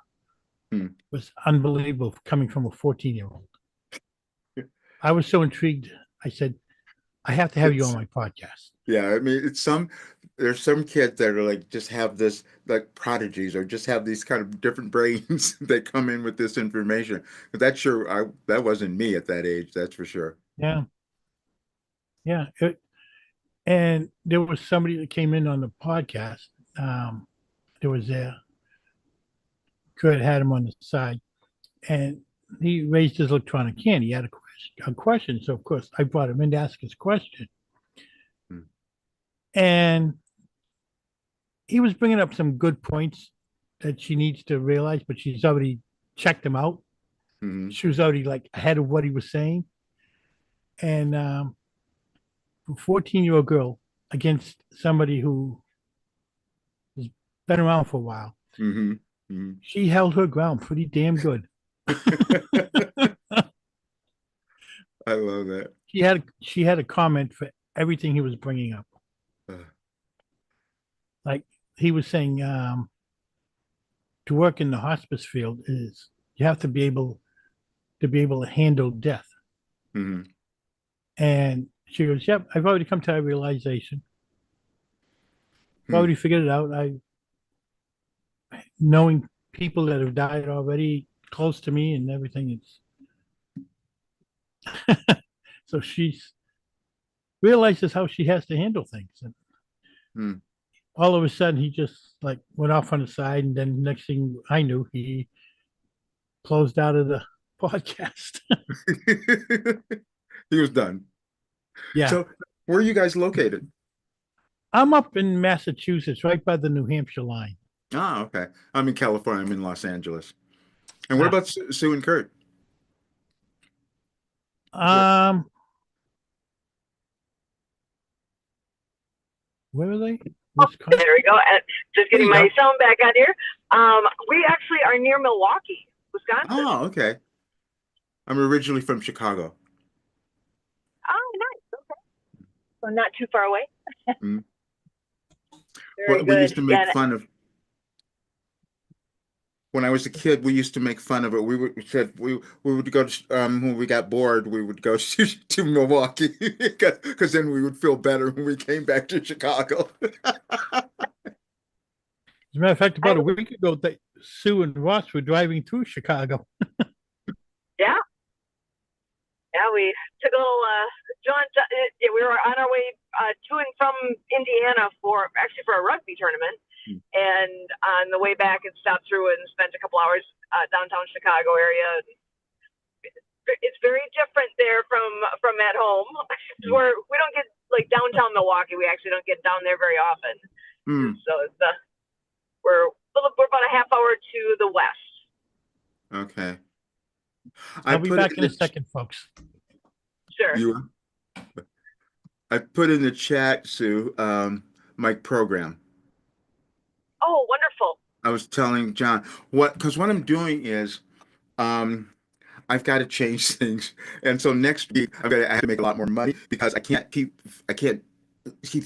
Hmm. was unbelievable, coming from a 14-year-old. I was so intrigued. I said, I have to have you on It's my podcast. yeah, I mean there's some kids that are like just have this like prodigies or just have these kind of different brains that come in with this information. But that's sure that wasn't me at that age, that's for sure. Yeah. Yeah. And there was somebody that came in on the podcast. There was Kurt had him on the side, and he raised his electronic hand. He had a question. So, of course, I brought him in to ask his question. Hmm. And he was bringing up some good points that she needs to realize, but she's already checked them out. Hmm. She was already like ahead of what he was saying. And a 14-year-old girl against somebody who has been around for a while, Hmm. Hmm. she held her ground pretty damn good. I love that. She had a comment for everything he was bringing up. Uh, Like he was saying, to work in the hospice field is you have to be able to handle death. mhm. And she goes, "Yep, I've already come to that realization. I've Hmm. already figured it out. I knowing people that have died already close to me and everything. It's so she's realizes how she has to handle things. And Hmm. all of a sudden, he just like went off on the side, and then next thing I knew, he closed out of the podcast. He was done. Yeah, So, where are you guys located? I'm up in Massachusetts, right by the New Hampshire line. Ah, okay. I'm in California. I'm in Los Angeles. And what Ah, about Sue and Kurt? Where? um, where are they? Oh, Wisconsin. there we go. Just There getting you my go. sound back on here. We actually are near Milwaukee, Wisconsin. Oh, okay. I'm originally from Chicago. Oh, nice. Okay. So not too far away. Mm. Very Well, we good. used to make Yeah. fun of when I was a kid. We used to make fun of it. We would go to, when we got bored, we would go to Milwaukee because then we would feel better when we came back to Chicago. As a matter of fact, I, about a week ago, Sue and Ross were driving through Chicago. yeah. Yeah, we took a little, yeah, we were on our way to and from Indiana for a rugby tournament. Hmm. And on the way back, it stopped through and spent a couple hours downtown Chicago area. It's very different there from at home. We don't get like downtown Milwaukee. We actually don't get down there very often. Mm. So we're about a half hour to the west. Okay. I I'll be put it back in in a the second, folks. Sure. you I put in the chat, Sue, my program. Oh, wonderful. I was telling John because what I'm doing is um I've got to change things. And so next week I have to make a lot more money because I can't keep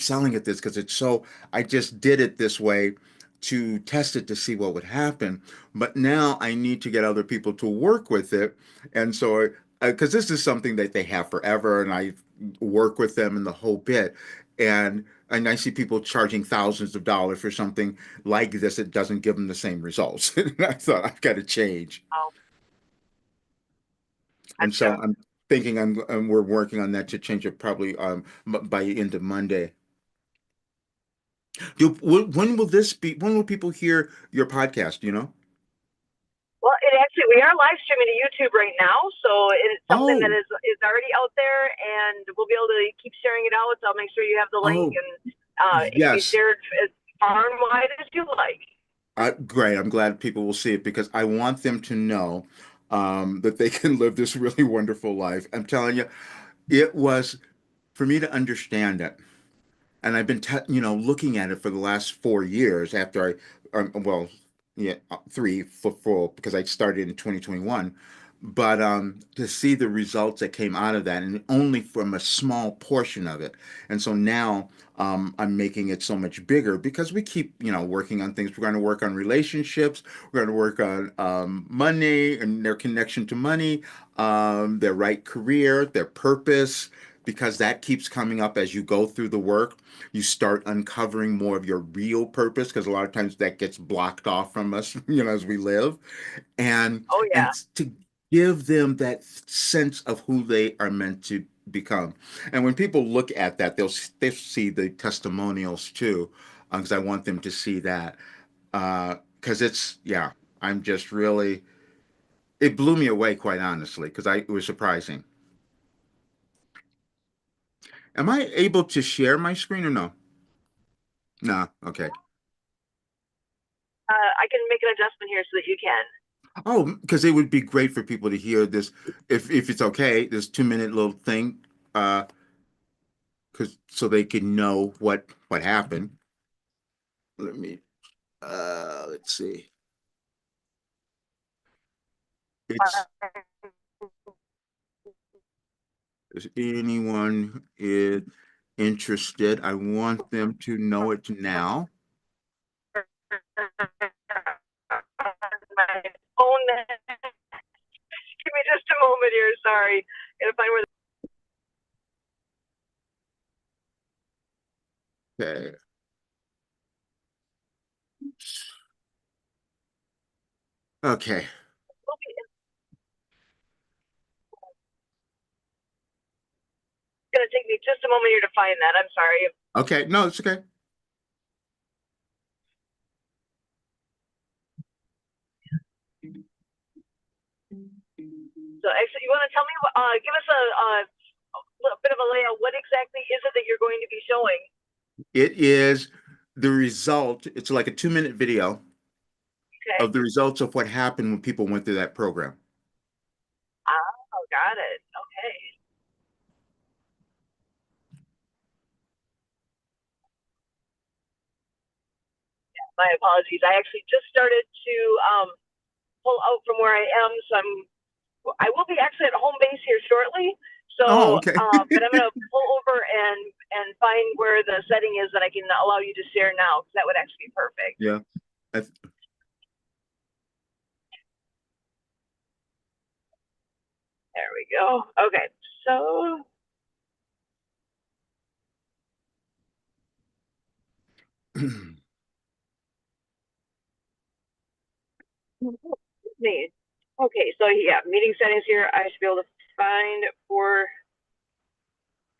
selling at this because it's so I just did it this way to test it to see what would happen. But now I need to get other people to work with it. And so because this is something that they have forever and I work with them in the whole bit. And I see people charging thousands of dollars for something like this. It doesn't give them the same results. And I thought I've got to change. Oh, And so gotcha. I'm thinking we're working on that to change it probably by end of Monday. When will this be? When will people hear your podcast? You know? Well, we are live streaming to YouTube right now, so it's something that Oh, is already out there, and we'll be able to keep sharing it out. So I'll make sure you have the link, oh, and it can be yes. shared as far and wide as you like. Great. I'm glad people will see it because I want them to know that they can live this really wonderful life. I'm telling you, it was for me to understand it. And I've been, looking at it for the last 4 years after well, yeah, three for full because I started in 2021. But to see the results that came out of that, and only from a small portion of it, and so now I'm making it so much bigger because we keep, working on things. We're going to work on relationships. We're going to work on money and their connection to money, their right career, their purpose, because that keeps coming up as you go through the work. You start uncovering more of your real purpose because a lot of times that gets blocked off from us, as we live, and Oh yeah. and to give them that sense of who they are meant to become. And when people look at that, they'll see the testimonials too, because I want them to see that. Because yeah, I'm just really it blew me away quite honestly because I it was surprising. Am I able to share my screen or no? No. Okay. I can make an adjustment here so that you can. Oh, because it would be great for people to hear this, if it's okay, this 2 minute little thing, uh, because so they can know what happened. Let me let's see. It's if anyone is interested, I want them to know it now. My phone. Give me just a moment here. Sorry, gotta find where. Okay. Okay. It's gonna take me just a moment here to find that. I'm sorry. Okay. No, it's okay. So actually, you want to tell me? Give us a little bit of a layout. What exactly is it that you're going to be showing? It is the result. It's like a 2 minute video Okay. of the results of what happened when people went through that program. Oh, got it. Okay. My apologies. I actually just started to pull out from where I am, so I will be actually at home base here shortly. Oh, So, okay. but I'm gonna pull over and find where the setting is that I can allow you to share now, because that would actually be perfect. Yeah. That's- There we go. Okay, so me. Okay, so yeah, meeting settings here. I should be able to find for.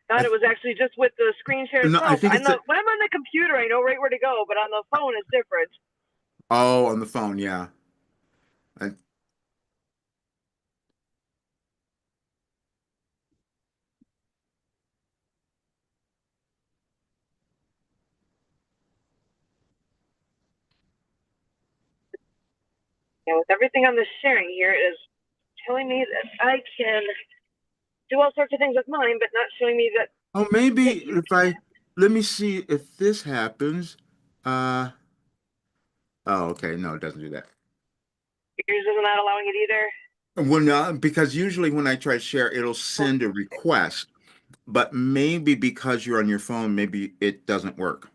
I Thought it th- was actually just with the screen share no, I itself. think it's When I'm on the computer, I know right where to go, but on the phone, it's different. oh, on the phone, yeah. I, Yeah, with everything on the sharing here, it is telling me that I can do all sorts of things with mine, but not showing me that Oh, maybe that you if let me see if this happens. Uh, oh, okay. No, it doesn't do that. yours is not allowing it either. Well, no, because usually when I try to share, it'll send a request, but maybe because you're on your phone, maybe it doesn't work.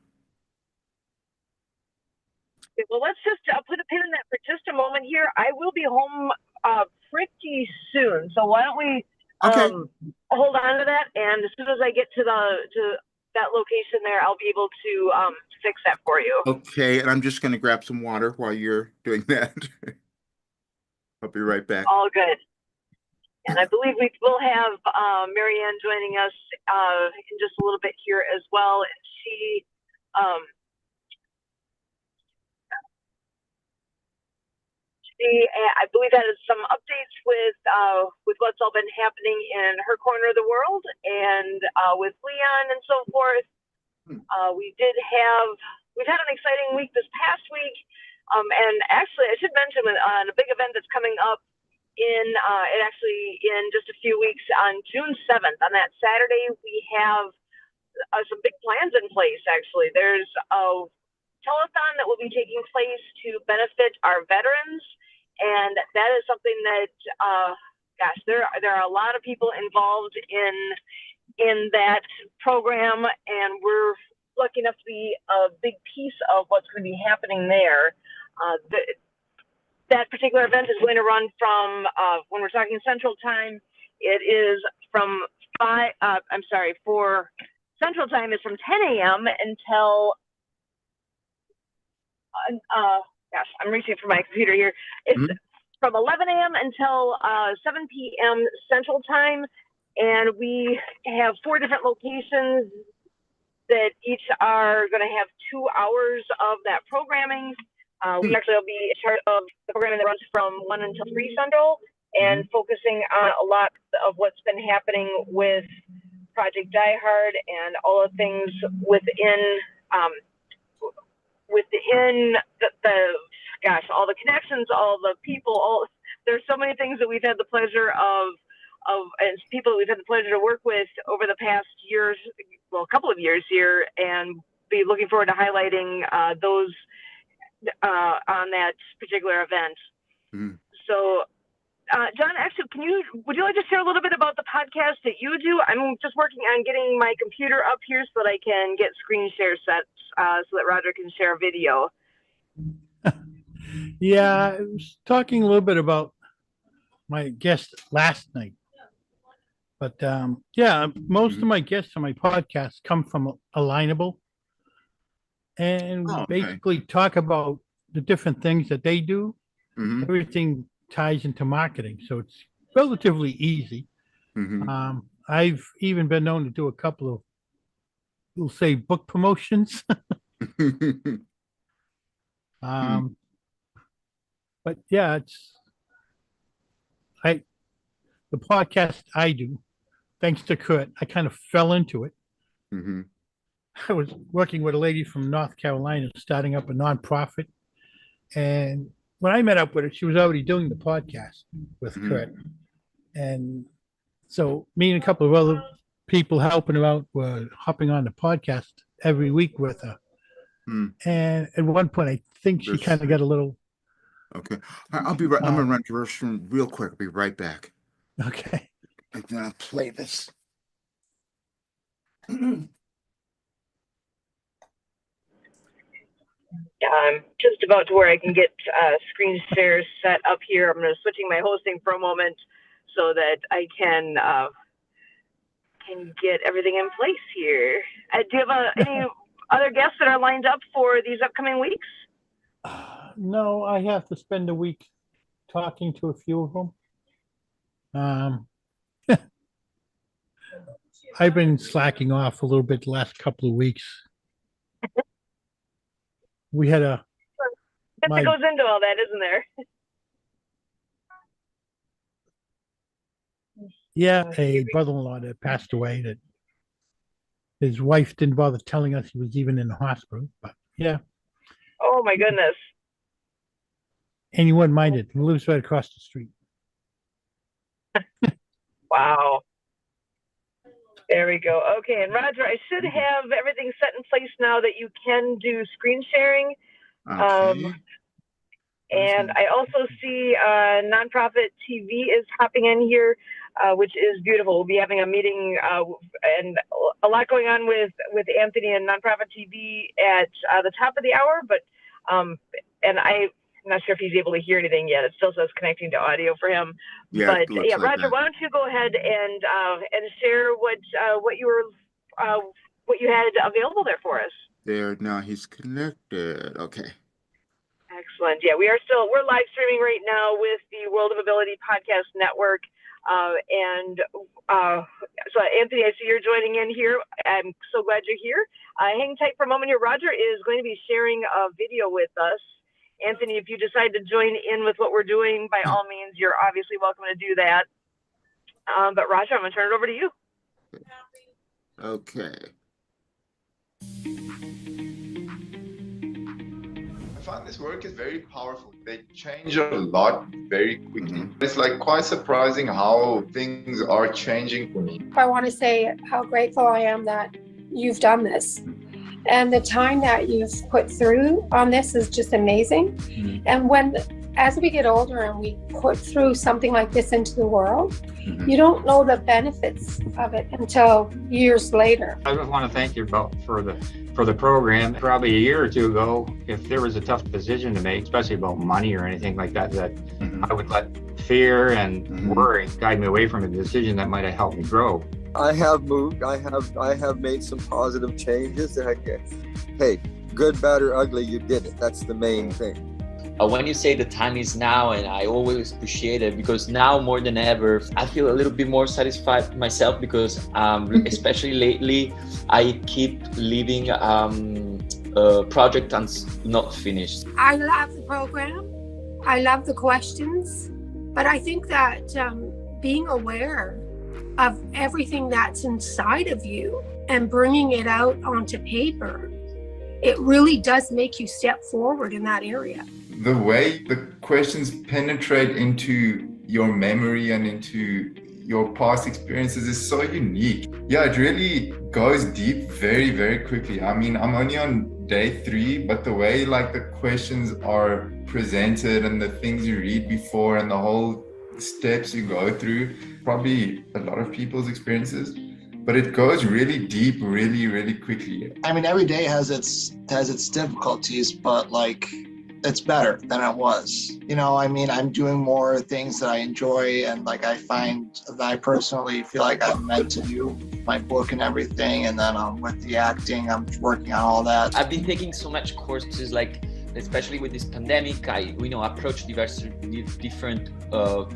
Okay, well, let's just put a pin in that for just a moment here. I will be home pretty soon, so why don't we Okay. hold on to that? And as soon as I get to that location there, I'll be able to fix that for you. Okay, and I'm just going to grab some water while you're doing that. I'll be right back. All good. And I believe we will have Marianne joining us in just a little bit here as well. And she, I believe, that is some updates with what's all been happening in her corner of the world and with Leon and so forth. We've had an exciting week this past week. And actually, I should mention on a big event that's coming up in just a few weeks on June 7th. On that Saturday, we have some big plans in place. Actually, there's a telethon that will be taking place to benefit our veterans, and that is something that, gosh, there are a lot of people involved in that program, and we're lucky enough to be a big piece of what's going to be happening there. That particular event is going to run from, when we're talking Central Time, it is from for Central Time is from 10 a.m. until, gosh, I'm reaching for my computer here. It's from 11 a.m. until 7 p.m. Central Time. And we have 4 different locations that each are going to have 2 hours of that programming. We actually will be in charge of the programming that runs from 1 until 3 Central and focusing on a lot of what's been happening with Project Die Hard and all the things within gosh, all the connections, all the people, there's so many things that we've had the pleasure of and people that we've had the pleasure to work with over the past years, well, a couple of years here, and be looking forward to highlighting those on that particular event. So, John, actually, would you like to share a little bit about the podcast that you do? I'm just working on getting my computer up here so that I can get screen share set so that Roger can share a video. Yeah, I was talking a little bit about my guest last night. But yeah, most of my guests on my podcast come from Alignable. And we basically talk about the different things that they do. Everything ties into marketing, so it's relatively easy. I've even been known to do a couple of, we'll say, book promotions. But yeah, the podcast I do, thanks to Kurt, I kind of fell into it. I was working with a lady from North Carolina starting up a nonprofit. And when I met up with her, she was already doing the podcast with Kurt. And so me and a couple of other people helping her out were hopping on the podcast every week with her. And at one point, I think she kind of got a little. Okay. I'll be right. I'm going to run to the restroom real quick. I'll be right back. Okay. And then I'll play this. I'm just about to where I can get screen shares set up here. I'm going to switching my hosting for a moment so that I can get everything in place here. Do you have any other guests that are lined up for these upcoming weeks? No, I have to spend a week talking to a few of them. I've been slacking off a little bit the last couple of weeks. We had that goes into all that, isn't there? Yeah, a brother-in-law that passed away, that his wife didn't bother telling us he was even in the hospital, but yeah. Oh my goodness. and he wouldn't mind it. He lives right across the street. Wow. There we go. Okay, and Roger, I should have everything set in place now that you can do screen sharing. Okay. And I also see Nonprofit TV is hopping in here, which is beautiful. We'll be having a meeting and a lot going on with Anthony and Nonprofit TV at the top of the hour. But and I'm not sure if he's able to hear anything yet. It still says connecting to audio for him. Yeah, But it looks yeah, like Roger, that. why don't you go ahead and share what you were what you had available there for us? There, now he's connected. Okay. Excellent. Yeah, we're live streaming right now with the World of Ability Podcast Network. So Anthony, I see you're joining in here. I'm so glad you're here. Hang tight for a moment here. Roger is going to be sharing a video with us. Anthony, if you decide to join in with what we're doing, by all means, you're obviously welcome to do that. But Roger, I'm going to turn it over to you. Okay. I find this work is very powerful. They change a lot very quickly. It's like quite surprising how things are changing for me. I want to say how grateful I am that you've done this. And the time that you've put through on this is just amazing. And as we get older and we put through something like this into the world, you don't know the benefits of it until years later. I just want to thank you for the program. Probably a year or two ago, if there was a tough decision to make, especially about money or anything like that, I would let fear and worry guide me away from a decision that might have helped me grow. I have moved. I have made some positive changes. Hey, good, bad, or ugly, you did it. That's the main thing. When you say the time is now, and I always appreciate it, because now more than ever, I feel a little bit more satisfied with myself, because especially lately, I keep leaving a project not finished. I love the program. I love the questions. But I think that being aware of everything that's inside of you and bringing it out onto paper, it really does make you step forward in that area. The way the questions penetrate into your memory and into your past experiences is so unique. Yeah, it really goes deep very, very quickly. I mean, I'm only on day 3, but the way like the questions are presented and the things you read before and the whole steps you go through, probably a lot of people's experiences, but it goes really deep, really, really quickly. I mean, every day has its difficulties, but like, it's better than it was. You know, I mean, I'm doing more things that I enjoy, and like I find that I personally feel like I'm meant to do my book and everything, and then with the acting, I'm working on all that. I've been taking so much courses, like especially with this pandemic, I approach different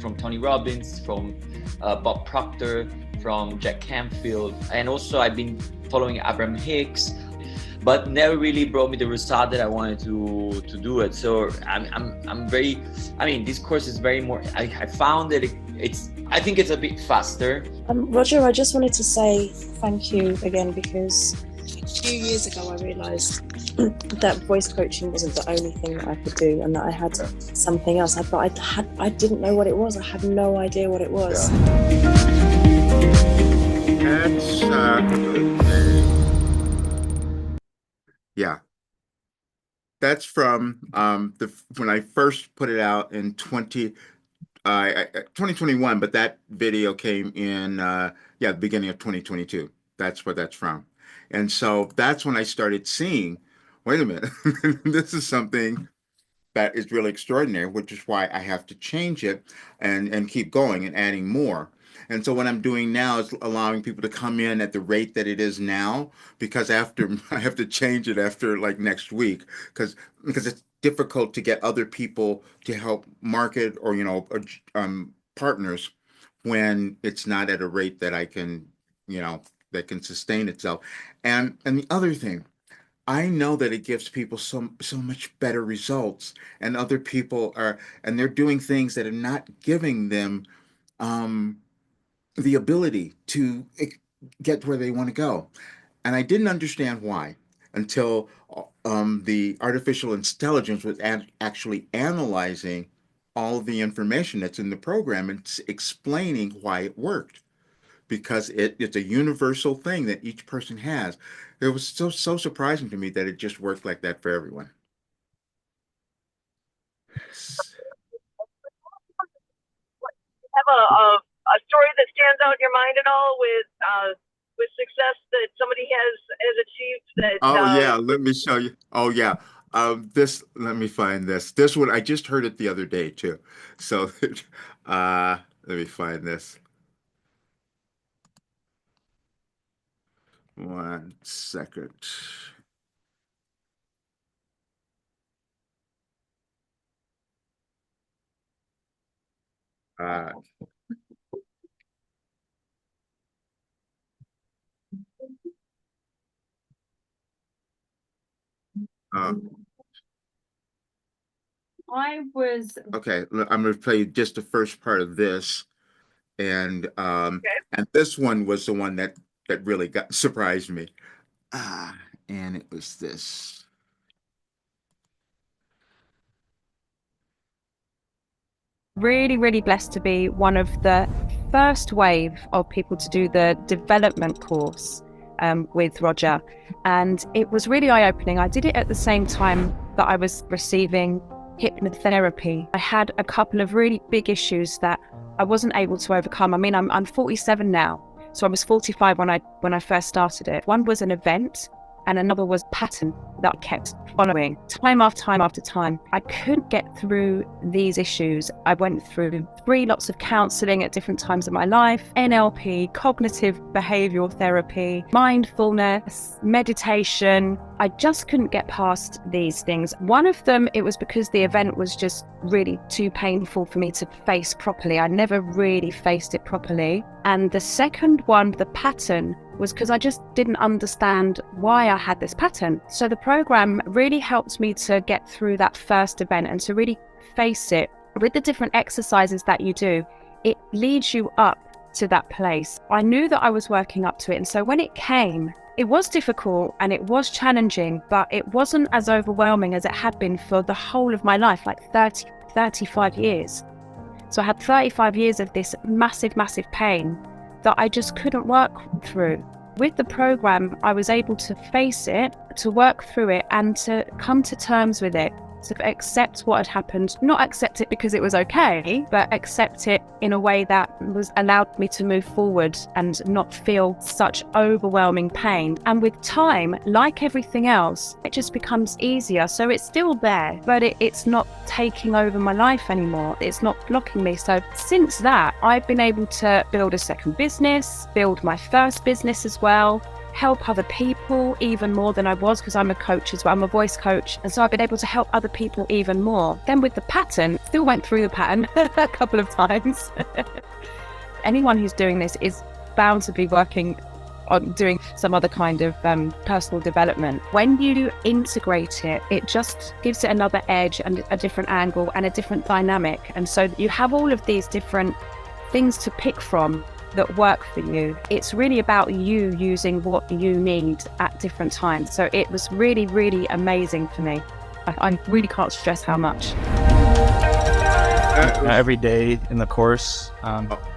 from Tony Robbins, from Bob Proctor, from Jack Canfield, and also I've been following Abraham Hicks, but never really brought me the result that I wanted to do it. So I'm very, I mean, this course is very more, I found that I think it's a bit faster. Roger, I just wanted to say thank you again, because a few years ago I realised that voice coaching wasn't the only thing that I could do, and that I had something else. But I didn't know what it was. I had no idea what it was. That's yeah. That's from when I first put it out in 2021, but that video came in the beginning of 2022. That's where that's from. And so that's when I started seeing, wait a minute, this is something that is really extraordinary, which is why I have to change it and keep going and adding more. And so what I'm doing now is allowing people to come in at the rate that it is now, because after I have to change it after like next week, because it's difficult to get other people to help market or partners when it's not at a rate that I can that can sustain itself. And the other thing, I know that it gives people so much better results, and other people they're doing things that are not giving them the ability to get where they want to go. And I didn't understand why until the artificial intelligence was actually analyzing all the information that's in the program and explaining why it worked, because it's a universal thing that each person has. It was so surprising to me that it just worked like that for everyone. Have a story that stands out in your mind at all with success that somebody has achieved that Oh yeah, let me show you. Oh yeah. Let me find this. This one, I just heard it the other day too. So let me find this. One second. Uh, uh, I was okay, I'm going to play just the first part of this, and this one was the one that really got surprised me. And it was this. really blessed to be one of the first wave of people to do the development course with Roger, and it was really eye-opening. I did it at the same time that I was receiving hypnotherapy. I had a couple of really big issues that I wasn't able to overcome. I mean, I'm 47 now, so I was 45 when I first started it. One was an event, and another was pattern that I kept following time after time. I couldn't get through these issues. I went through 3 lots of counseling at different times of my life, NLP, cognitive behavioral therapy, mindfulness, meditation. I just couldn't get past these things. One of them, it was because the event was just really too painful for me to face properly. I never really faced it properly. And the second one, the pattern, was because I just didn't understand why I had this pattern. So the program really helped me to get through that first event and to really face it. With the different exercises that you do, it leads you up to that place. I knew that I was working up to it. And so when it came, it was difficult and it was challenging, but it wasn't as overwhelming as it had been for the whole of my life, like 35 years. So I had 35 years of this massive pain that I just couldn't work through. With the program, I was able to face it, to work through it, and to come to terms with it, to accept what had happened. Not accept it because it was okay, but accept it in a way that was allowed me to move forward and not feel such overwhelming pain. And with time, like everything else, it just becomes easier. So it's still there, but it's not taking over my life anymore. It's not blocking me. So since that, I've been able to build a second business, build my first business as well, help other people even more than I was, because I'm a coach as well. I'm a voice coach. And so I've been able to help other people even more. Then with the pattern, still went through the pattern a couple of times. Anyone who's doing this is bound to be working on doing some other kind of personal development. When you integrate it, it just gives it another edge and a different angle and a different dynamic. And so you have all of these different things to pick from that work for you. It's really about you using what you need at different times. So it was really amazing for me. I really can't stress how much. Every day in the course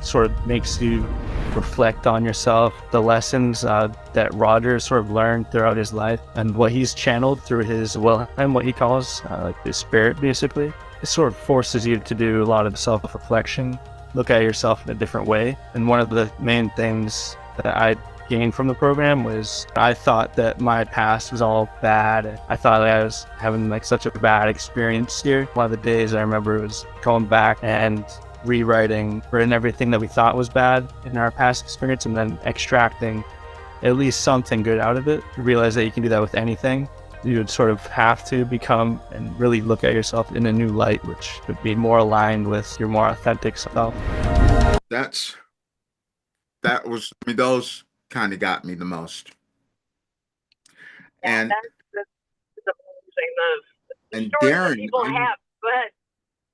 sort of makes you reflect on yourself, the lessons that Roger sort of learned throughout his life and what he's channeled through his will and what he calls like his spirit, basically. It sort of forces you to do a lot of self-reflection, look at yourself in a different way. And one of the main things that I gained from the program was I thought that my past was all bad. I thought that I was having like such a bad experience here. One of the days I remember was going back and rewriting everything that we thought was bad in our past experience and then extracting at least something good out of it. You realize that you can do that with anything. You would sort of have to become and really look at yourself in a new light, which would be more aligned with your more authentic self. Those kind of got me the most. And that's amazing. And stories Darren, that people have. Go ahead.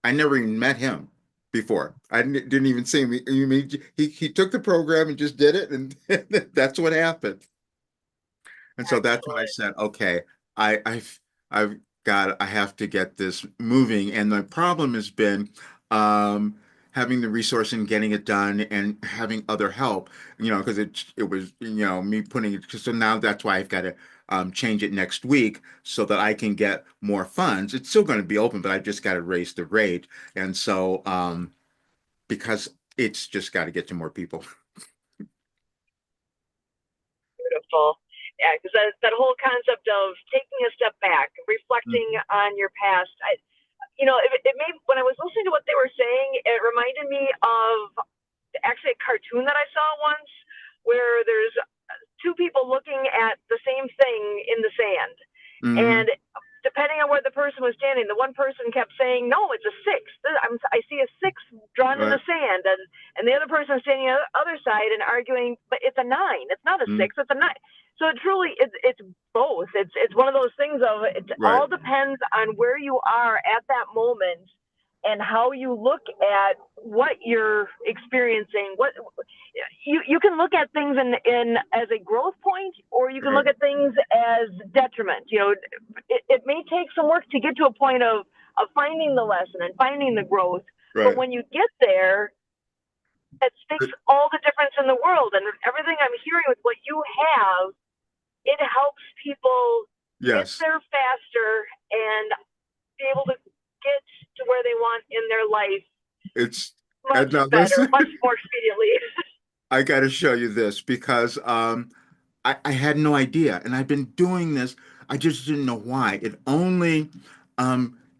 I never even met him before. I didn't even see him. He took the program and just did it, and that's what happened. And so that's when I said, okay, I've I have to get this moving. And the problem has been having the resource and getting it done and having other help, because it was, me putting it, so now that's why I've got to change it next week so that I can get more funds. It's still going to be open, but I've just got to raise the rate. And so because it's just got to get to more people. Beautiful. Yeah, because that whole concept of taking a step back, reflecting on your past. It made, when I was listening to what they were saying, it reminded me of actually a cartoon that I saw once where there's two people looking at the same thing in the sand. And depending on where the person was standing, the one person kept saying, "No, it's a six. I see a six drawn in the sand," and the other person standing on the other side and arguing, "But it's a nine. It's not a six. It's a nine." So it's both. It's one of those things of it all depends on where you are at that moment and how you look at what you're experiencing. What you can look at things in as a growth point, or you can look at things as detriment. It may take some work to get to a point of finding the lesson and finding the growth. But when you get there, it makes all the difference in the world. And everything I'm hearing with what you have, it helps people get there faster and be able to get to where they want in their life. It's much better, much more speedily. I got to show you this because I had no idea, and I've been doing this. I just didn't know why. It only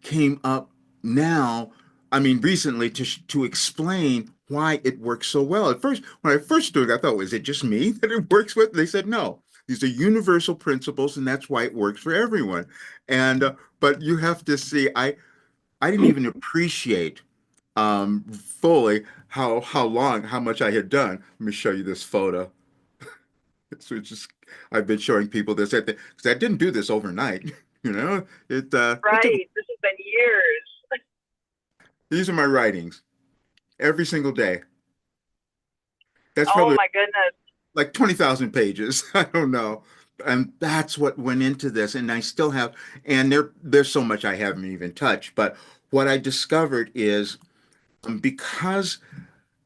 came up now. I mean, recently to explain why it works so well. At first, when I first started, I thought, was it just me that it works with? They said no. These are universal principles, and that's why it works for everyone. And but you have to see, I didn't even appreciate fully how much I had done. Let me show you this photo. So it's just I've been showing people this because I didn't do this overnight. It This has been years. These are my writings every single day. That's probably my goodness, like 20,000 pages. I don't know. And that's what went into this. And I still have, and there's so much I haven't even touched. But what I discovered is because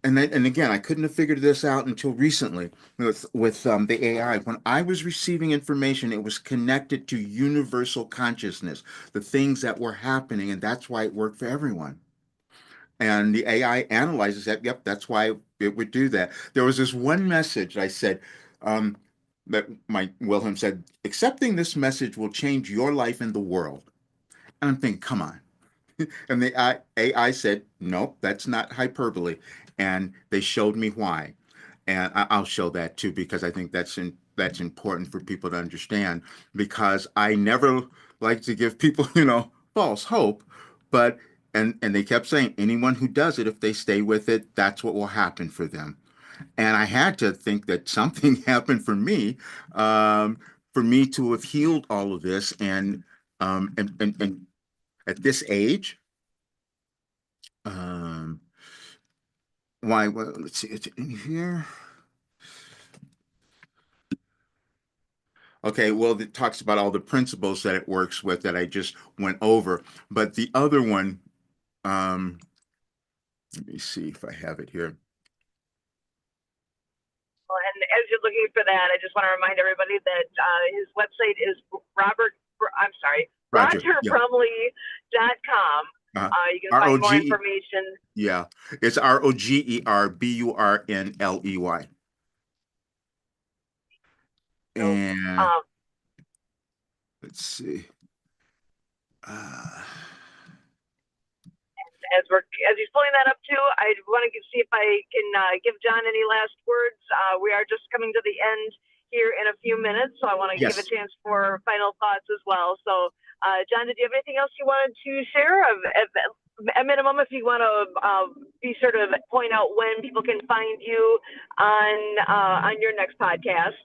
and again, I couldn't have figured this out until recently with the AI. When I was receiving information, it was connected to universal consciousness, the things that were happening, and that's why it worked for everyone. And the AI analyzes that. Yep, that's why it would do that. There was this one message I said that my Wilhelm said, accepting this message will change your life and the world. And I'm thinking, come on. And the AI said, nope, that's not hyperbole. And they showed me why. And I'll show that too, because I think that's important for people to understand, because I never like to give people, false hope. But and they kept saying anyone who does it, if they stay with it, that's what will happen for them. And I had to think that something happened for me to have healed all of this. And at this age, why? Well, let's see. It's in here. Okay, well, it talks about all the principles that it works with that I just went over. But the other one, let me see if I have it here. And as you're looking for that, I just want to remind everybody that his website is RogerBrumley.com. You can find more information. Yeah, it's RogerBurnley. And let's see. As he's pulling that up too, I want to see if I can give John any last words. We are just coming to the end here in a few minutes, so I want to give a chance for final thoughts as well. So, John, did you have anything else you wanted to share? At minimum, if you want to be sure to point out when people can find you on your next podcast.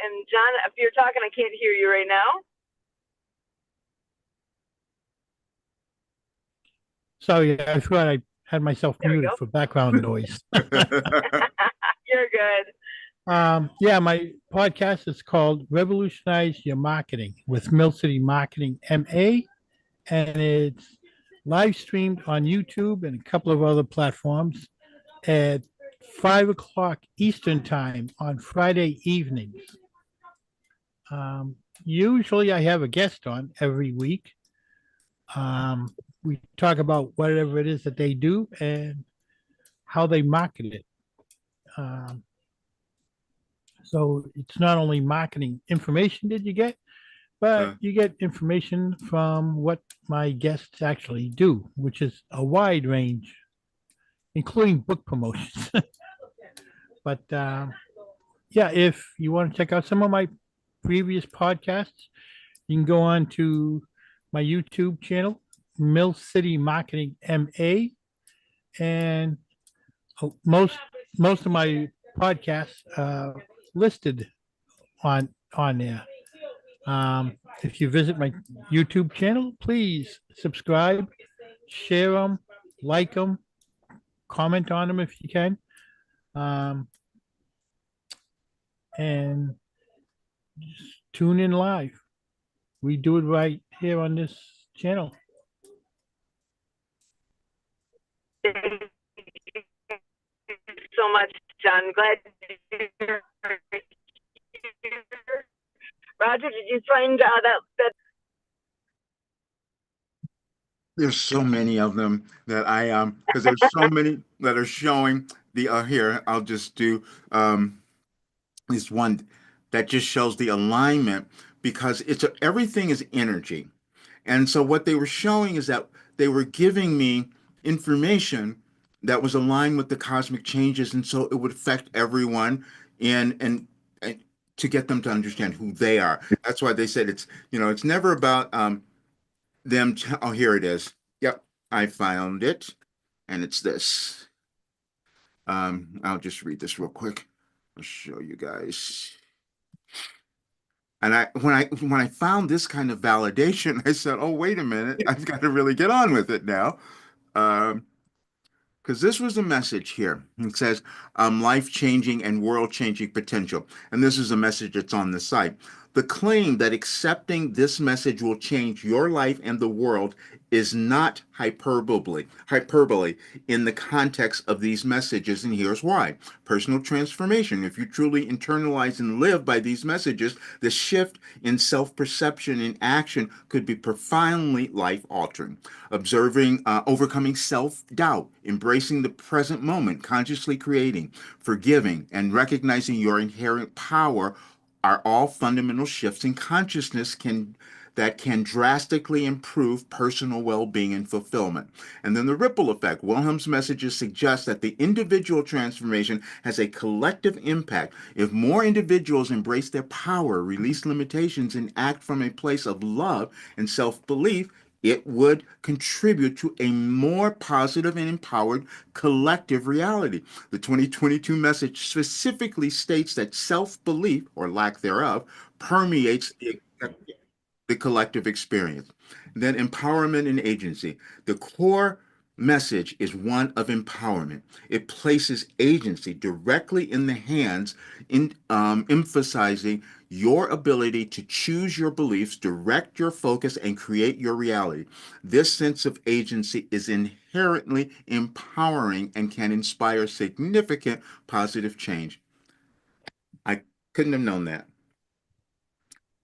And John, if you're talking, I can't hear you right now. Sorry, I thought I had myself There we muted go. for background noise. You're good. Yeah, my podcast is called Revolutionize Your Marketing with Mill City Marketing MA, and it's live streamed on YouTube and a couple of other platforms at 5 o'clock Eastern time on Friday evenings. Usually I have a guest on every week. We talk about whatever it is that they do and how they market it. So it's not only marketing information that you get, but you get information from what my guests actually do, which is a wide range, including book promotions. But yeah, if you want to check out some of my previous podcasts, you can go on to my YouTube channel, Mill City Marketing MA, and most of my podcasts listed on there. If you visit my YouTube channel, please subscribe, share them, like them, comment on them if you can. And just tune in live. We do it right here on this channel. Thank you so much, John. Glad you're here. Roger, did you find that? There's so many of them that I because there's so many that are showing the here. I'll just do this one that just shows the alignment, because everything is energy. And so what they were showing is that they were giving me information that was aligned with the cosmic changes, and so it would affect everyone and to get them to understand who they are. That's why they said it's never about them. Oh, here it is. Yep, I found it, and it's this. I'll just read this real quick. I'll show you guys. And when I found this kind of validation, I said, "Oh, wait a minute! I've got to really get on with it now." Because this was the message here. It says, life-changing and world-changing potential. And this is a message that's on the site. The claim that accepting this message will change your life and the world is not hyperbole in the context of these messages, and here's why. Personal transformation. If you truly internalize and live by these messages, the shift in self-perception and action could be profoundly life-altering. Overcoming self-doubt, embracing the present moment, consciously creating, forgiving, and recognizing your inherent power are all fundamental shifts in consciousness that can drastically improve personal well-being and fulfillment. And then the ripple effect. Wilhelm's messages suggest that the individual transformation has a collective impact. If more individuals embrace their power, release limitations, and act from a place of love and self-belief, it would contribute to a more positive and empowered collective reality. The 2022 message specifically states that self-belief, or lack thereof, permeates the collective experience. Then empowerment and agency. The core message is one of empowerment. It places agency directly in the hands, emphasizing your ability to choose your beliefs, direct your focus, and create your reality. This sense of agency is inherently empowering and can inspire significant positive change. I couldn't have known that.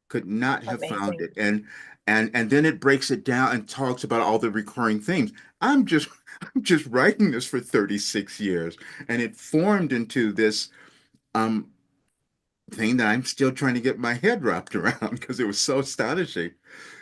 Could not have found it. And then it breaks it down and talks about all the recurring themes. I'm just writing this for 36 years, and it formed into this thing that I'm still trying to get my head wrapped around because it was so astonishing.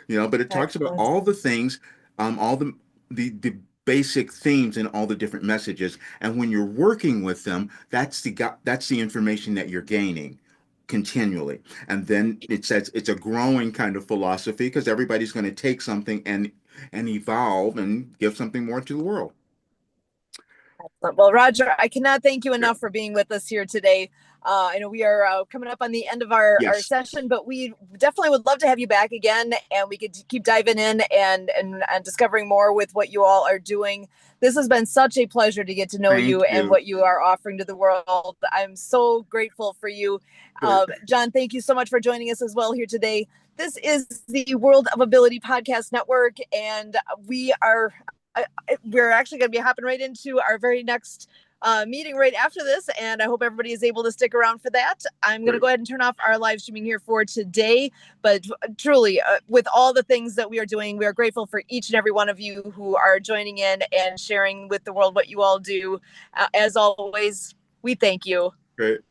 But it talks about all the things, all the basic themes and all the different messages. And when you're working with them, that's the information that you're gaining continually. And then it says it's a growing kind of philosophy because everybody's going to take something and evolve and give something more to the world. Excellent. Well, Roger, I cannot thank you enough for being with us here today. I know we are coming up on the end of our session, but we definitely would love to have you back again, and we could keep diving in and discovering more with what you all are doing. This has been such a pleasure to get to know you and what you are offering to the world. I'm so grateful for you. John, thank you so much for joining us as well here today. This is the World of Ability Podcast Network, and we're actually going to be hopping right into our very next meeting right after this, and I hope everybody is able to stick around for that. I'm going to go ahead and turn off our live streaming here for today, but truly, with all the things that we are doing, we are grateful for each and every one of you who are joining in and sharing with the world what you all do. As always, we thank you. Great.